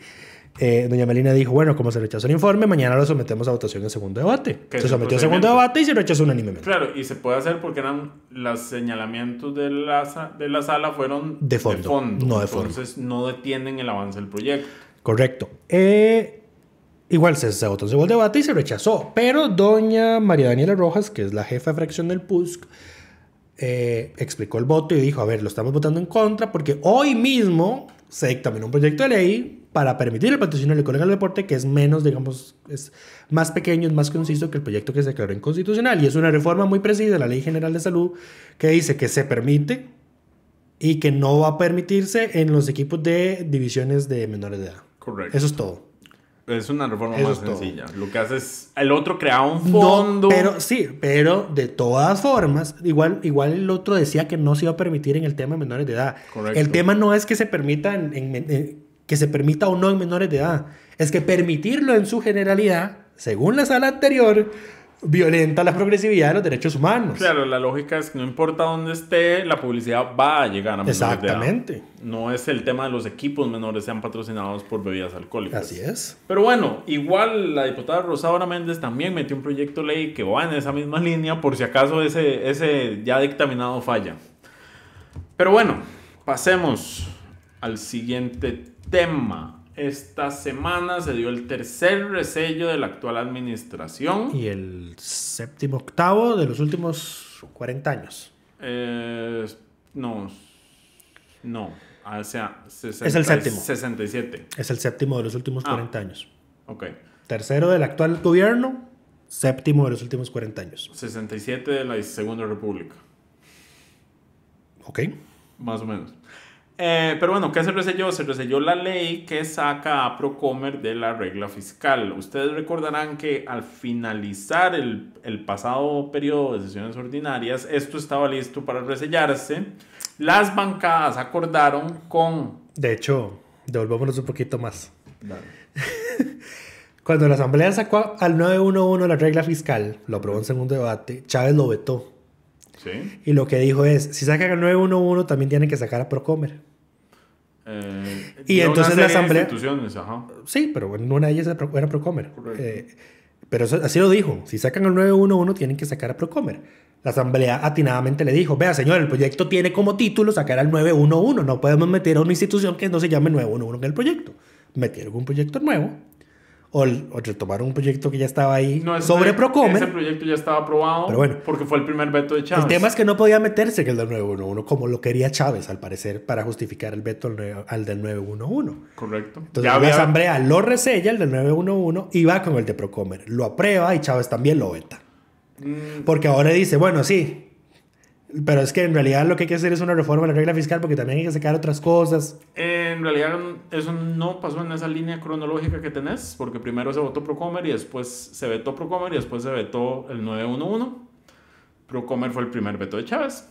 Doña Melina dijo, bueno, como se rechazó el informe, mañana lo sometemos a votación en segundo debate. Se sometió a segundo debate y se rechazó unánimemente. Claro, y se puede hacer porque los señalamientos de la sala fueron de fondo, no de forma. Entonces no detienen el avance del proyecto. Correcto. Igual se votó en segundo debate y se rechazó. Pero doña María Daniela Rojas, que es la jefa de fracción del PUSC, explicó el voto y dijo, a ver, lo estamos votando en contra porque hoy mismo se dictaminó un proyecto de ley para permitir el patrocinio del licor en el deporte que es menos, digamos, es más pequeño, es más conciso que el proyecto que se declaró inconstitucional. Y es una reforma muy precisa de la Ley General de Salud que dice que se permite y que no va a permitirse en los equipos de divisiones de menores de edad. Correcto. Eso es todo. Es una reforma más sencilla. Lo que hace es... El otro crea un fondo... No, pero de todas formas, igual el otro decía que no se iba a permitir en el tema de menores de edad. Correcto. El tema no es que se permita que se permita o no en menores de edad. Es que permitirlo en su generalidad, según la sala anterior, violenta la progresividad de los derechos humanos. Claro, la lógica es que no importa dónde esté, la publicidad va a llegar a menores de edad. Exactamente. No es el tema de los equipos menores sean patrocinados por bebidas alcohólicas. Así es. Pero bueno, igual la diputada Rosaura Méndez también metió un proyecto de ley que va en esa misma línea por si acaso ese ya dictaminado falla. Pero bueno, pasemos al siguiente tema. Esta semana se dio el tercer resello de la actual administración. Y el 7º, 8º de los últimos 40 años. No. O sea, es el 7º. 67. Es el 7º de los últimos 40 años. Ok. Tercero del actual gobierno, 7º de los últimos 40 años. 67 de la Segunda República. Ok. Más o menos. Pero bueno, ¿qué se reselló? Se reselló la ley que saca a Procomer de la regla fiscal. Ustedes recordarán que al finalizar el pasado periodo de sesiones ordinarias, esto estaba listo para resellarse. Las bancadas acordaron con... De hecho, devolvámonos un poquito más. Dale. Cuando la Asamblea sacó al 911 la regla fiscal, lo aprobó en segundo debate, Chávez lo vetó. Sí. Y lo que dijo es, si sacan al 911 también tienen que sacar a Procomer. Y entonces la Asamblea... instituciones, ajá. Sí, pero en una de ellas era Procomer. Pero eso, así lo dijo. Si sacan al 911 tienen que sacar a Procomer. La Asamblea atinadamente le dijo, vea señor, el proyecto tiene como título sacar al 911. No podemos meter a una institución que no se llame 911 en el proyecto. Metieron un proyecto nuevo. O retomaron un proyecto que ya estaba ahí sobre Procomer. Ese proyecto ya estaba aprobado, pero bueno, porque fue el primer veto de Chávez. El tema es que no podía meterse en el del 911 como lo quería Chávez, al parecer, para justificar el veto al del 911. Correcto. Entonces la Asamblea lo resella, el del 911, y va con el de Procomer. Lo aprueba y Chávez también lo veta. Porque ahora dice, bueno, sí, pero es que en realidad lo que hay que hacer es una reforma de la regla fiscal porque también hay que sacar otras cosas. En realidad eso no pasó en esa línea cronológica que tenés, porque primero se votó Procomer y después se vetó Procomer y después se vetó el 911. Procomer fue el primer veto de Chávez.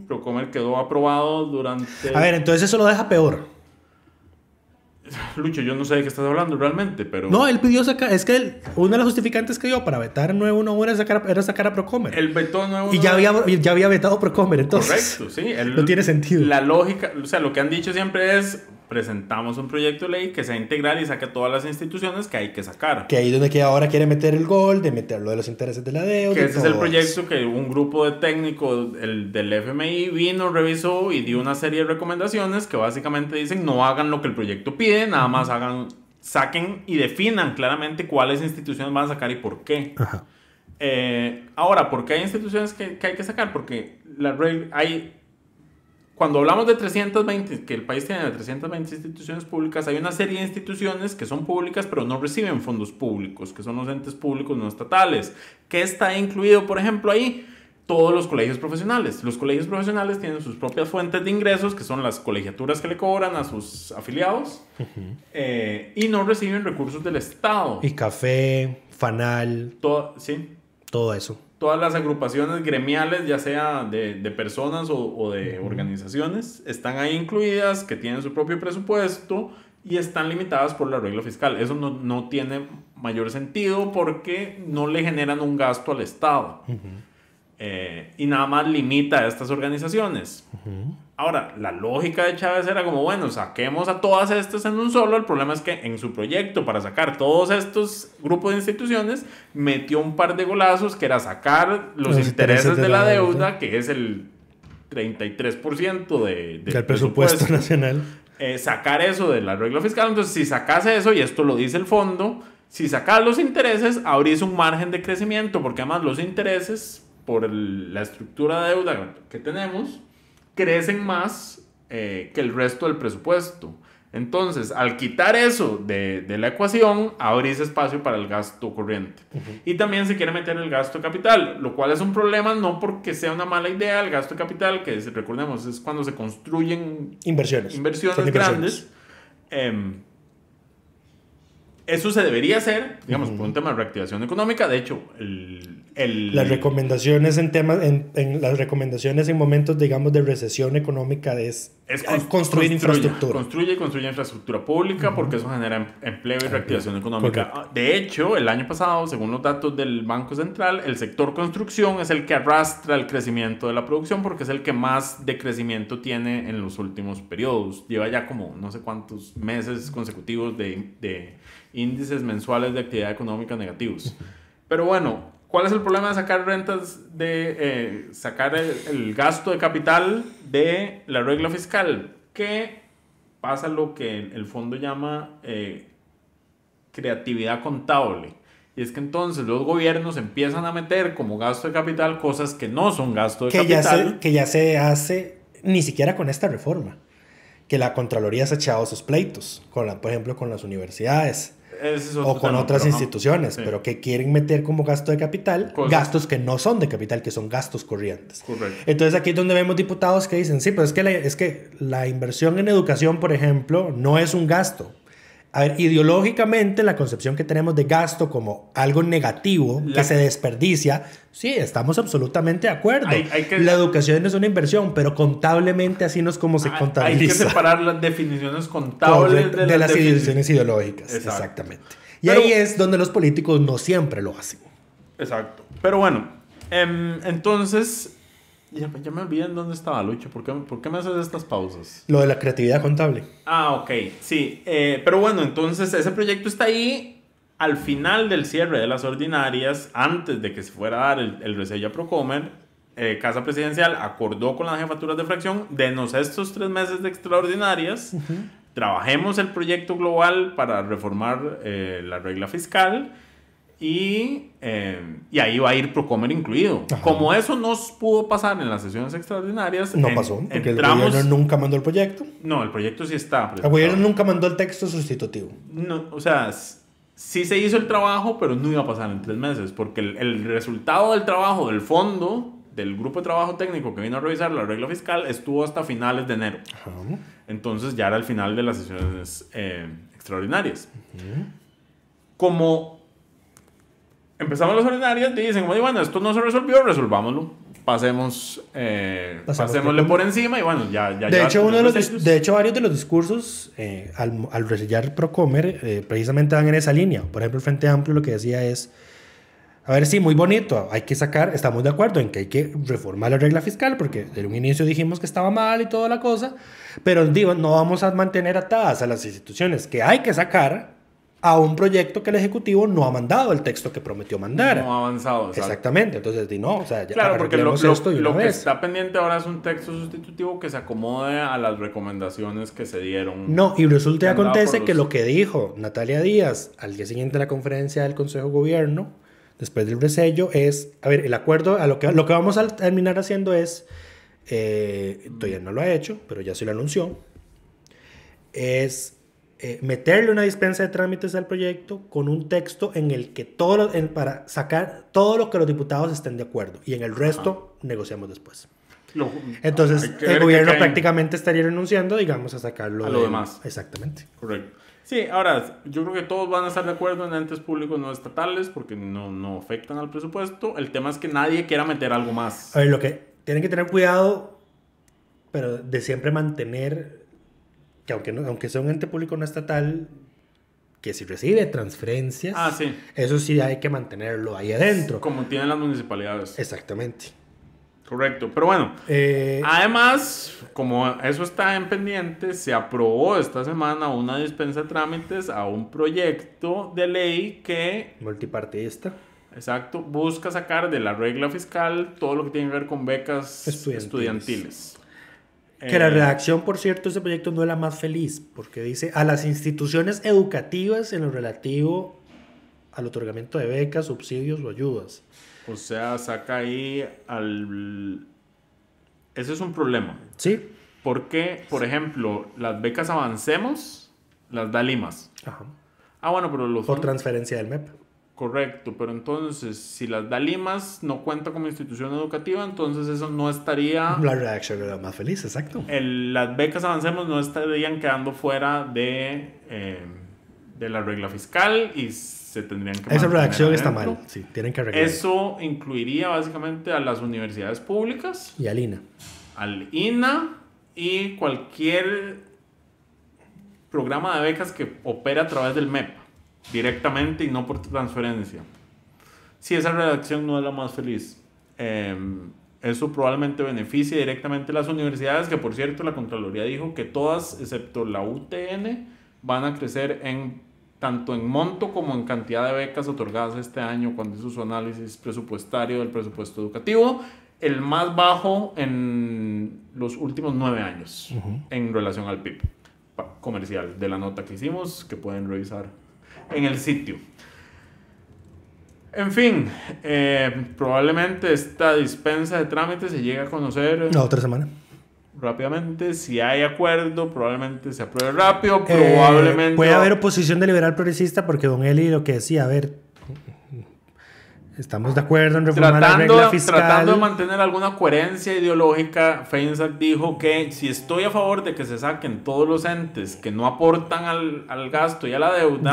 Procomer quedó aprobado durante... A ver, entonces eso lo deja peor. Lucho, yo no sé de qué estás hablando realmente, pero... No, él pidió sacar... Es que una de las justificantes que dio para vetar el 911 era sacar a Procomer. El vetó 911... Y ya había vetado Procomer, entonces... Correcto, sí. No tiene sentido. La lógica... O sea, lo que han dicho siempre es... Presentamos un proyecto de ley que sea integral y saque a todas las instituciones que hay que sacar. Que ahí donde que ahora quiere meter el gol, de meterlo de los intereses de la deuda. Que ese es el proyecto que un grupo de técnicos del FMI vino, revisó y dio una serie de recomendaciones que básicamente dicen no hagan lo que el proyecto pide, nada más saquen y definan claramente cuáles instituciones van a sacar y por qué. Ajá. Ahora, ¿por qué hay instituciones que hay que sacar? Porque cuando hablamos de 320, que el país tiene 320 instituciones públicas, hay una serie de instituciones que son públicas pero no reciben fondos públicos, que son los entes públicos no estatales. ¿Qué está incluido, por ejemplo, ahí? Todos los colegios profesionales. Los colegios profesionales tienen sus propias fuentes de ingresos, que son las colegiaturas que le cobran a sus afiliados, y no reciben recursos del Estado. Y café, fanal, sí. Todo eso. Todas las agrupaciones gremiales, ya sea de personas o de organizaciones, están ahí incluidas, que tienen su propio presupuesto y están limitadas por la regla fiscal. Eso no tiene mayor sentido porque no le generan un gasto al Estado. Y nada más limita a estas organizaciones. Ahora, la lógica de Chávez era como, bueno, saquemos a todas estas en un solo. El problema es que en su proyecto para sacar todos estos grupos de instituciones metió un par de golazos, que era sacar los intereses de la deuda, que es el 33% del presupuesto nacional. Sacar eso de la regla fiscal. Entonces, si sacas eso, y esto lo dice el fondo, si sacas los intereses, abrís un margen de crecimiento, porque además los intereses, por la estructura de deuda que tenemos, crecen más que el resto del presupuesto. Entonces, al quitar eso de la ecuación, abrís espacio para el gasto corriente. Y también se quiere meter el gasto de capital, lo cual es un problema, no porque sea una mala idea. El gasto de capital, que recordemos, es cuando se construyen inversiones grandes. Eso se debería hacer, digamos, por un tema de reactivación económica. De hecho, las recomendaciones las recomendaciones en momentos, digamos, de recesión económica es construir infraestructura. Construye infraestructura pública, porque eso genera empleo y reactivación económica. Correcto. De hecho, el año pasado, según los datos del Banco Central, el sector construcción es el que arrastra el crecimiento de la producción, porque es el que más de crecimiento tiene en los últimos periodos. Lleva ya como no sé cuántos meses consecutivos de índices mensuales de actividad económica negativos. Pero bueno, ¿cuál es el problema de sacar rentas, sacar el gasto de capital de la regla fiscal? Que pasa lo que el fondo llama creatividad contable. Y es que entonces los gobiernos empiezan a meter como gasto de capital cosas que no son gasto de capital. Que ya se hace ni siquiera con esta reforma. Que la Contraloría se ha echado sus pleitos, por ejemplo, con las universidades o con otras instituciones, sí. Pero que quieren meter como gasto de capital gastos que no son de capital, que son gastos corrientes. Correcto. Entonces aquí es donde vemos diputados que dicen, sí, pero es que la inversión en educación, por ejemplo, no es un gasto. A ver, ideológicamente la concepción que tenemos de gasto como algo negativo que se desperdicia, sí, estamos absolutamente de acuerdo. La educación es una inversión, pero contablemente así no es como se contabiliza. Hay que separar las definiciones contables de las definiciones ideológicas. Exactamente. Y ahí es donde los políticos no siempre lo hacen. Exacto. Pero bueno, entonces... Ya me olvidé en dónde estaba, Lucho. ¿Por qué me haces estas pausas? Lo de la creatividad contable. Ok, sí. Pero bueno, entonces ese proyecto está ahí al final del cierre de las ordinarias, antes de que se fuera a dar el resello a Procomer. Casa Presidencial acordó con las jefaturas de fracción, denos estos 3 meses de extraordinarias, trabajemos el proyecto global para reformar la regla fiscal. Y ahí va a ir Procomer incluido. Ajá. Como eso no pudo pasar en las sesiones extraordinarias... No pasó, porque el gobierno nunca mandó el proyecto. No, el proyecto sí está. El gobierno nunca mandó el texto sustitutivo. No, o sea, sí se hizo el trabajo, pero no iba a pasar en 3 meses, porque el resultado del trabajo del fondo, del grupo de trabajo técnico que vino a revisar la regla fiscal, estuvo hasta finales de enero. Ajá. Entonces ya era el final de las sesiones extraordinarias. Como... empezamos las ordinarias y dicen, bueno, esto no se resolvió, resolvámoslo. Pasémosle por encima y bueno, ya. De hecho, varios de los discursos al resellar Procomer precisamente van en esa línea. Por ejemplo, el Frente Amplio lo que decía es, a ver, sí, muy bonito, estamos de acuerdo en que hay que reformar la regla fiscal porque desde un inicio dijimos que estaba mal y toda la cosa, pero digo, no vamos a mantener atadas a las instituciones que hay que sacar a un proyecto que el Ejecutivo no ha mandado el texto que prometió mandar. No ha avanzado. Exactamente. Entonces, no, o sea, ya claro, porque lo que está pendiente ahora es un texto sustitutivo que se acomode a las recomendaciones que se dieron. No, y resulta y acontece que lo que dijo Natalia Díaz al día siguiente de la conferencia del Consejo de Gobierno, después del resello, es, a ver, el acuerdo, lo que vamos a terminar haciendo es, todavía no lo ha hecho, pero ya se lo anunció, es... meterle una dispensa de trámites al proyecto con un texto en el que para sacar todo lo que los diputados estén de acuerdo y en el resto negociamos después. Entonces el gobierno prácticamente estaría renunciando, digamos, a sacarlo a lo demás. Exactamente. Correcto. Sí, ahora yo creo que todos van a estar de acuerdo en entes públicos no estatales porque no afectan al presupuesto. El tema es que nadie quiera meter algo más. A ver, lo que tienen que tener cuidado, pero de siempre mantener que aunque sea un ente público no estatal, que si recibe transferencias, sí. Eso sí hay que mantenerlo ahí adentro. Como tienen las municipalidades. Exactamente. Correcto. Pero bueno, además, como eso está en pendiente, se aprobó esta semana una dispensa de trámites a un proyecto de ley que... multipartidista. Exacto. Busca sacar de la regla fiscal todo lo que tiene que ver con becas estudiantiles. Que la redacción, por cierto, de ese proyecto no es la más feliz, porque dice a las instituciones educativas en lo relativo al otorgamiento de becas, subsidios o ayudas. O sea, saca ahí ese es un problema. Sí. Porque, por ejemplo, las becas Avancemos las da Limas. Ajá. Bueno, pero por transferencia del MEP. Correcto, pero entonces, si las da Limas no cuenta como institución educativa, entonces eso no estaría... La redacción era más feliz, exacto. Las becas Avancemos no estarían quedando fuera de la regla fiscal y se tendrían que... Esa redacción está mal, sí, tienen que arreglar. Eso incluiría básicamente a las universidades públicas. Y al INA. Al INA y cualquier programa de becas que opere a través del MEP. Directamente y no por transferencia. Si esa redacción no es la más feliz, eso probablemente beneficie directamente a las universidades, que por cierto la Contraloría dijo que todas, excepto la UTN, van a crecer tanto en monto como en cantidad de becas otorgadas este año cuando hizo su análisis presupuestario del presupuesto educativo, el más bajo en los últimos 9 años en relación al PIB. comercial de la nota que hicimos, que pueden revisar en el sitio. En fin, probablemente esta dispensa de trámites se llegue a conocer la otra semana. Rápidamente. Si hay acuerdo, probablemente se apruebe rápido. Probablemente puede haber oposición de liberal progresista, porque don Eli lo que decía, a ver, estamos de acuerdo en reformar la regla fiscal. Tratando de mantener alguna coherencia ideológica, Feinsack dijo que si estoy a favor de que se saquen todos los entes que no aportan al gasto y a la deuda,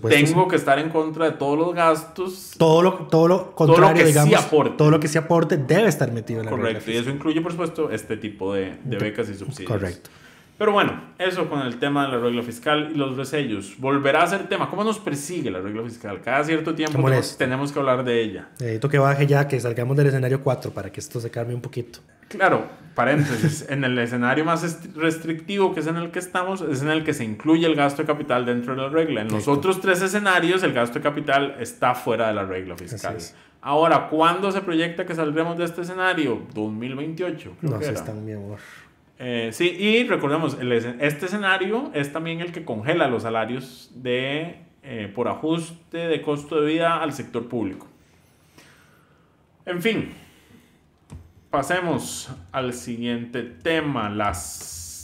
tengo que estar en contra de todos los gastos. Todo lo contrario, todo lo que digamos, sí aporte. todo lo que sí aporte debe estar metido en la regla fiscal. Correcto, y eso incluye, por supuesto, este tipo de becas y subsidios. Correcto. Pero bueno, eso con el tema de la regla fiscal y los resellos. Volverá a ser tema. ¿Cómo nos persigue la regla fiscal? Cada cierto tiempo tenemos que hablar de ella. Necesito que baje ya, que salgamos del escenario 4 para que esto se calme un poquito. Claro, paréntesis. En el escenario más restrictivo, que es en el que estamos, es en el que se incluye el gasto de capital dentro de la regla. En los otros 3 escenarios, el gasto de capital está fuera de la regla fiscal. Ahora, ¿cuándo se proyecta que saldremos de este escenario? 2028. No sé, están, mi amor. Sí, y recordemos, este escenario es también el que congela los salarios por ajuste de costo de vida al sector público. En fin, pasemos al siguiente tema. La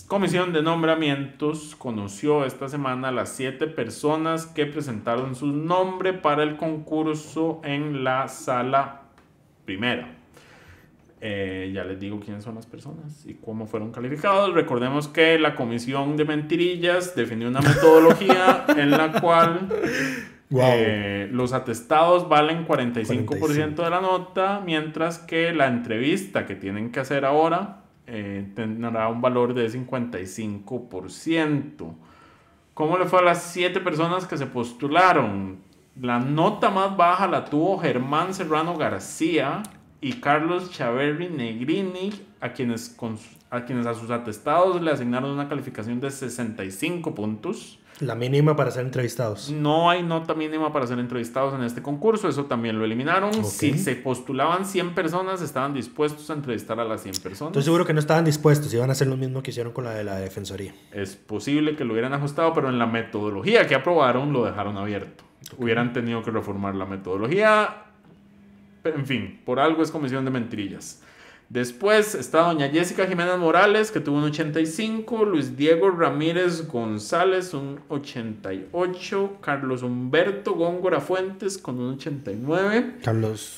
Comisión de Nombramientos conoció esta semana las 7 personas que presentaron su nombre para el concurso en la sala primera. Ya les digo quiénes son las personas y cómo fueron calificados. Recordemos que la Comisión de Mentirillas definió una metodología en la cual los atestados valen 45% de la nota, mientras que la entrevista que tienen que hacer ahora tendrá un valor de 55%. ¿Cómo le fue a las 7 personas que se postularon? La nota más baja la tuvo Germán Serrano García y Carlos Chaverri Negrini, a quienes a sus atestados le asignaron una calificación de 65 puntos. La mínima para ser entrevistados. No hay nota mínima para ser entrevistados en este concurso, eso también lo eliminaron. Si se postulaban 100 personas, estaban dispuestos a entrevistar a las 100 personas. Estoy seguro que no estaban dispuestos, iban a hacer lo mismo que hicieron con la de la Defensoría. Es posible que lo hubieran ajustado, pero en la metodología que aprobaron lo dejaron abierto. Hubieran tenido que reformar la metodología. En fin, por algo es Comisión de Mentirillas. Después está doña Jessica Jiménez Morales, que tuvo un 85, Luis Diego Ramírez González un 88, Carlos Humberto Góngora Fuentes con un 89.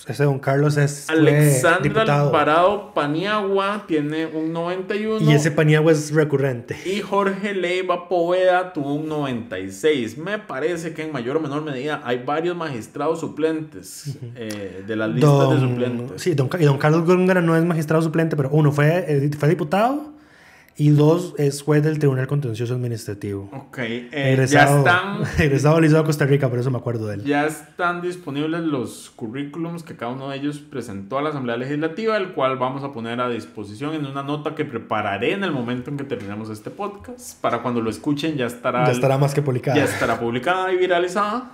Ese don Carlos es Alexandra Alvarado Paniagua tiene un 91. Y ese Paniagua es recurrente. Y Jorge Leiva Poveda tuvo un 96. Me parece que en mayor o menor medida hay varios magistrados suplentes de las listas de suplentes. Sí, y don Carlos Góngora no es magistrado suplente, pero uno fue diputado y 2 es juez del Tribunal Contencioso Administrativo. Ok, ya están egresado del Liceo de Costa Rica, por eso me acuerdo de él. Ya están disponibles los currículums que cada uno de ellos presentó a la Asamblea Legislativa, el cual vamos a poner a disposición en una nota que prepararé en el momento en que terminemos este podcast. Para cuando lo escuchen ya estará más que publicada. Ya estará publicada y viralizada.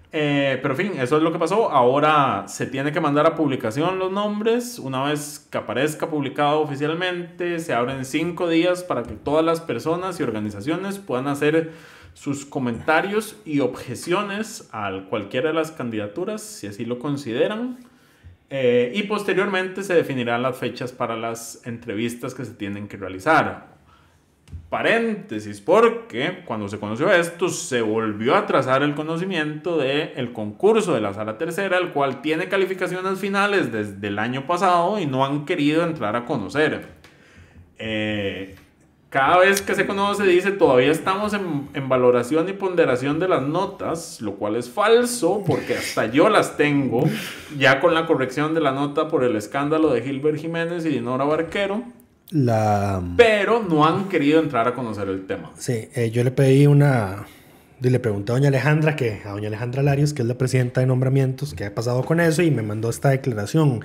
Pero en fin, eso es lo que pasó. Ahora se tiene que mandar a publicación los nombres. Una vez que aparezca publicado oficialmente, se abren 5 días para que todas las personas y organizaciones puedan hacer sus comentarios y objeciones a cualquiera de las candidaturas, si así lo consideran. Y posteriormente se definirán las fechas para las entrevistas que se tienen que realizar. Paréntesis, porque cuando se conoció esto se volvió a trazar el conocimiento del concurso de la sala tercera, el cual tiene calificaciones finales desde el año pasado y no han querido entrar a conocer. Cada vez que se conoce dice todavía estamos en valoración y ponderación de las notas, lo cual es falso porque hasta yo las tengo ya con la corrección de la nota por el escándalo de Gilbert Jiménez y Dinora Barquero. Pero no han querido entrar a conocer el tema. Sí, yo le pregunté a doña Alejandra Larios, que es la presidenta de nombramientos, qué ha pasado con eso, y me mandó esta declaración.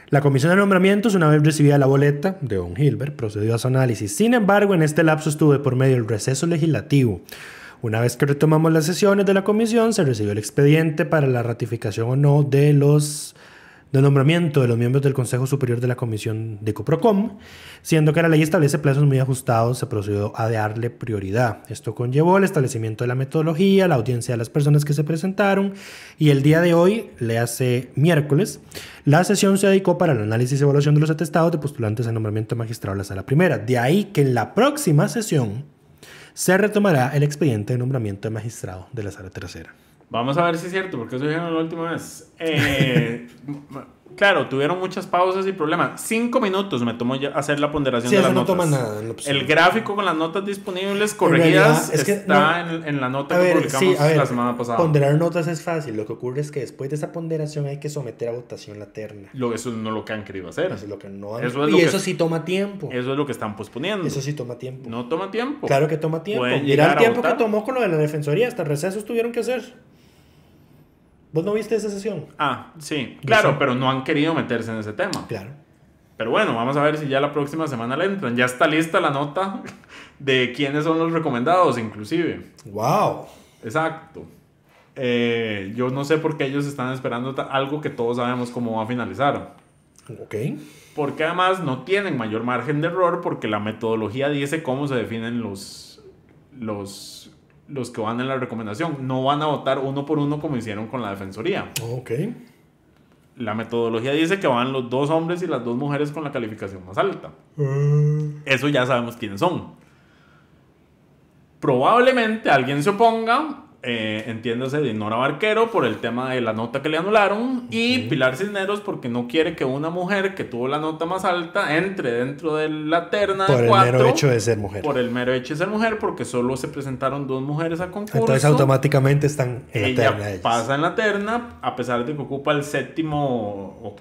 La Comisión de Nombramientos, una vez recibida la boleta de don Gilbert, procedió a su análisis. Sin embargo, en este lapso estuvo de por medio el receso legislativo. Una vez que retomamos las sesiones de la comisión, se recibió el expediente para la ratificación o no de del nombramiento de los miembros del Consejo Superior de la Comisión de Coprocom, siendo que la ley establece plazos muy ajustados, se procedió a darle prioridad. Esto conllevó el establecimiento de la metodología, la audiencia de las personas que se presentaron, y el día de hoy, le hace miércoles, la sesión se dedicó para el análisis y evaluación de los atestados de postulantes a nombramiento de magistrado de la Sala Primera. De ahí que en la próxima sesión se retomará el expediente de nombramiento de magistrado de la Sala Tercera. Vamos a ver si es cierto, porque eso dijeron la última vez. Claro, tuvieron muchas pausas y problemas. 5 minutos me tomó ya hacer la ponderación de las notas. Sí, no toma nada. El gráfico con las notas disponibles corregidas está en la nota que publicamos la semana pasada. Ponderar notas es fácil. Lo que ocurre es que después de esa ponderación hay que someter a votación la terna. Eso no es lo que han querido hacer. Eso es lo que no han... eso sí toma tiempo. Eso es lo que están posponiendo. Eso sí toma tiempo. No toma tiempo. Claro que toma tiempo. Mira el tiempo que tomó con lo de la defensoría. Hasta recesos tuvieron que hacer. ¿Vos no viste esa sesión? Sí, claro, pero no han querido meterse en ese tema. Claro. Pero bueno, vamos a ver si ya la próxima semana le entran. Ya está lista la nota de quiénes son los recomendados, inclusive. ¡Wow! Exacto. Yo no sé por qué ellos están esperando algo que todos sabemos cómo va a finalizar. Ok. Porque además no tienen mayor margen de error porque la metodología dice cómo se definen los que van en la recomendación. No van a votar uno por uno como hicieron con la defensoría. Ok. La metodología dice que van los 2 hombres y las 2 mujeres con la calificación más alta. Eso ya sabemos quiénes son. Probablemente alguien se oponga, entiéndase, Dinora Barquero por el tema de la nota que le anularon, y Pilar Cisneros porque no quiere que una mujer que tuvo la nota más alta entre dentro de la terna de 4 por el mero hecho de ser mujer. Por el mero hecho de ser mujer, porque solo se presentaron 2 mujeres a concurso. Entonces automáticamente están en la terna. Ella pasa en la terna a pesar de que ocupa el 7º,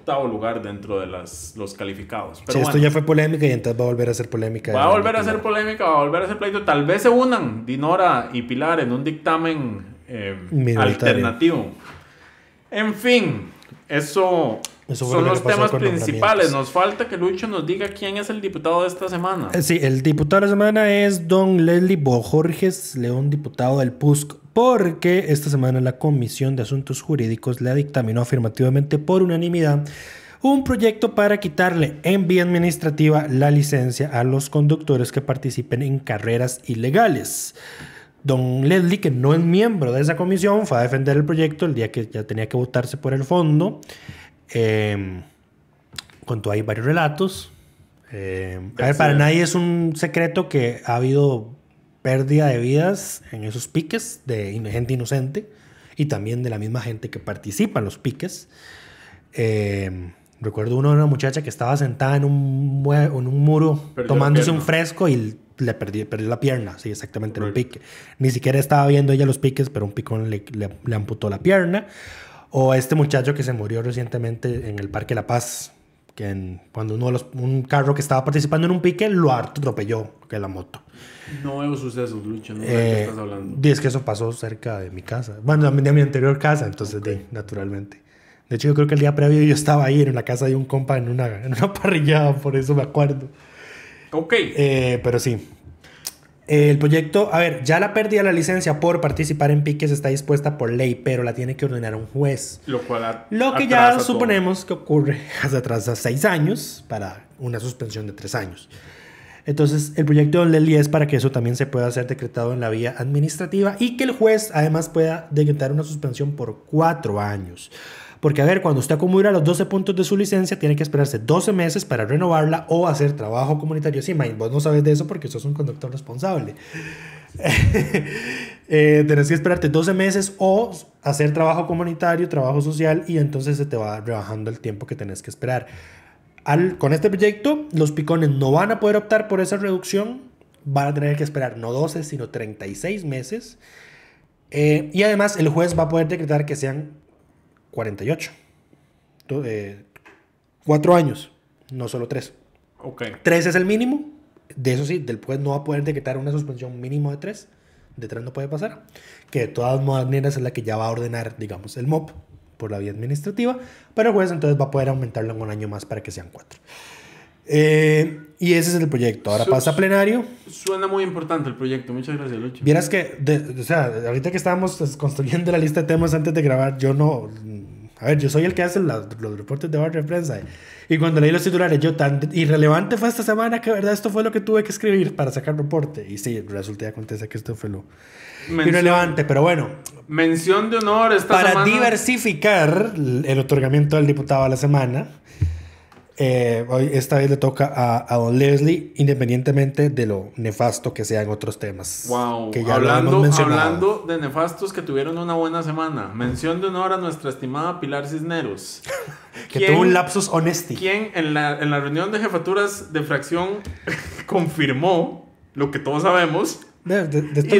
8º lugar dentro de los calificados. Pero esto ya fue polémica y entonces va a volver a ser polémica. Va a volver a ser polémica, va a volver a ser pleito. Tal vez se unan Dinora y Pilar en un dictamen alternativo. En fin, eso son los temas principales. Nos falta que Lucho nos diga quién es el diputado de esta semana. Sí, el diputado de la semana es don Leslie Bojorges León, diputado del PUSC, porque esta semana la Comisión de Asuntos Jurídicos le dictaminó afirmativamente por unanimidad un proyecto para quitarle en vía administrativa la licencia a los conductores que participen en carreras ilegales. Don Leslie, que no es miembro de esa comisión, fue a defender el proyecto el día que ya tenía que votarse por el fondo. Contó ahí varios relatos. Para nadie es un secreto que ha habido pérdida de vidas en esos piques de gente inocente y también de la misma gente que participa en los piques. Recuerdo una muchacha que estaba sentada en un muro tomándose un fresco y le perdió la pierna, sí, exactamente, en un pique. Ni siquiera estaba viendo ella los piques, pero un picón le amputó la pierna. O este muchacho que se murió recientemente en el Parque La Paz, cuando un carro que estaba participando en un pique lo atropelló, que la moto. No veo sucesos, Lucho, no sé de qué estás hablando. Es que eso pasó cerca de mi casa, bueno, de mi anterior casa, entonces, naturalmente. De hecho, yo creo que el día previo yo estaba ahí en la casa de un compa en una parrillada, por eso me acuerdo. Ok. Pero sí. El proyecto, ya la pérdida de la licencia por participar en piques está dispuesta por ley, pero la tiene que ordenar un juez. Lo que ya suponemos que ocurre atrasa 6 años para una suspensión de 3 años. Entonces, el proyecto de Leslie es para que eso también se pueda hacer decretado en la vía administrativa y que el juez además pueda decretar una suspensión por 4 años. Porque, cuando usted acumula los 12 puntos de su licencia, tiene que esperarse 12 meses para renovarla o hacer trabajo comunitario. Sí, vos no sabes de eso porque sos un conductor responsable. Tenés que esperarte 12 meses o hacer trabajo comunitario, trabajo social, y entonces se te va rebajando el tiempo que tenés que esperar. Con este proyecto, los picones no van a poder optar por esa reducción. Van a tener que esperar no 12, sino 36 meses. Y además, el juez va a poder decretar que sean 48. 4 años, no solo 3. Okay. 3 es el mínimo. De eso sí, del juez no va a poder decretar una suspensión mínimo de 3. De 3 no puede pasar. Que de todas maneras es la que ya va a ordenar, digamos, el MOP por la vía administrativa. Pero el juez entonces va a poder aumentarlo en un año más para que sean 4. Y ese es el proyecto. Ahora pasa a plenario. Suena muy importante el proyecto. Muchas gracias, Lucho. Vieras que, ahorita que estábamos construyendo la lista de temas antes de grabar, yo no A ver, yo soy el que hace los reportes de barra de prensa. Y cuando leí los titulares, yo tan irrelevante fue esta semana que, verdad, esto fue lo que tuve que escribir para sacar reporte. Y sí, resulta y acontece que esto fue lo irrelevante, pero bueno. Mención de honor esta semana. Para diversificar el otorgamiento del diputado a la semana, hoy esta vez le toca a don Leslie, independientemente de lo nefasto que sean otros temas. Wow, que ya hablando de nefastos que tuvieron una buena semana. Mención de honor a nuestra estimada Pilar Cisneros. Que tuvo un lapsus honesty. Quien en la reunión de jefaturas de fracción confirmó lo que todos sabemos. De esto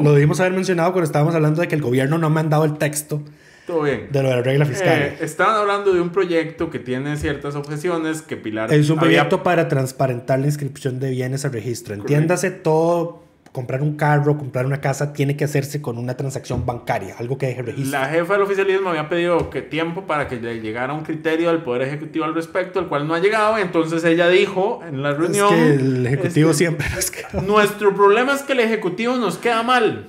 lo debimos haber mencionado cuando estábamos hablando de que el gobierno no ha mandado el texto. Todo bien. De lo de la regla fiscal. Estaban hablando de un proyecto que tiene ciertas objeciones que Pilar... Es un proyecto para transparentar la inscripción de bienes al registro. Entiéndase, todo, comprar un carro, comprar una casa, tiene que hacerse con una transacción bancaria, algo que deje registro. La jefa del oficialismo había pedido tiempo para que le llegara un criterio del Poder Ejecutivo al respecto, el cual no ha llegado. Entonces ella dijo en la reunión... Es que el Ejecutivo siempre nos queda mal. Nuestro problema es que el Ejecutivo nos queda mal.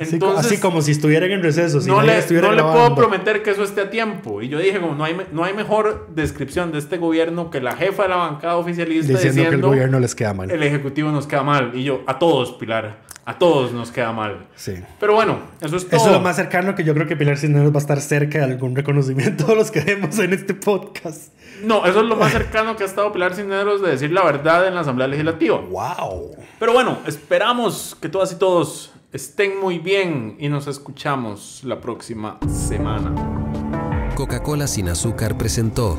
Entonces, así como si estuvieran en receso. No le puedo prometer que eso esté a tiempo. Y yo dije, como no hay mejor descripción de este gobierno que la jefa de la bancada oficialista diciendo que el gobierno les queda mal. El Ejecutivo nos queda mal. Y yo, a todos, Pilar, a todos nos queda mal. Sí. Pero bueno, eso es todo. Eso es lo más cercano que yo creo que Pilar Cisneros va a estar cerca de algún reconocimiento de los que demos en este podcast. No, eso es lo más cercano que ha estado Pilar Cisneros de decir la verdad en la Asamblea Legislativa. ¡Wow! Pero bueno, esperamos que todas y todos estén muy bien y nos escuchamos la próxima semana. Coca-Cola sin azúcar presentó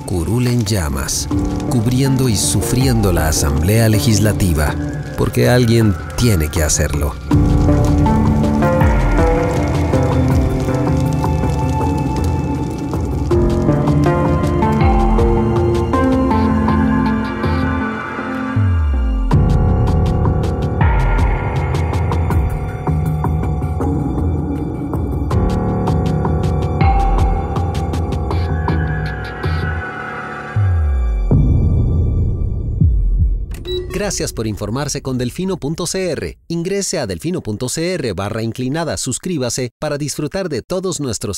Curul en llamas, cubriendo y sufriendo la Asamblea Legislativa, porque alguien tiene que hacerlo. Gracias por informarse con Delfino.cr. Ingrese a Delfino.cr/inclinada, suscríbase para disfrutar de todos nuestros servicios.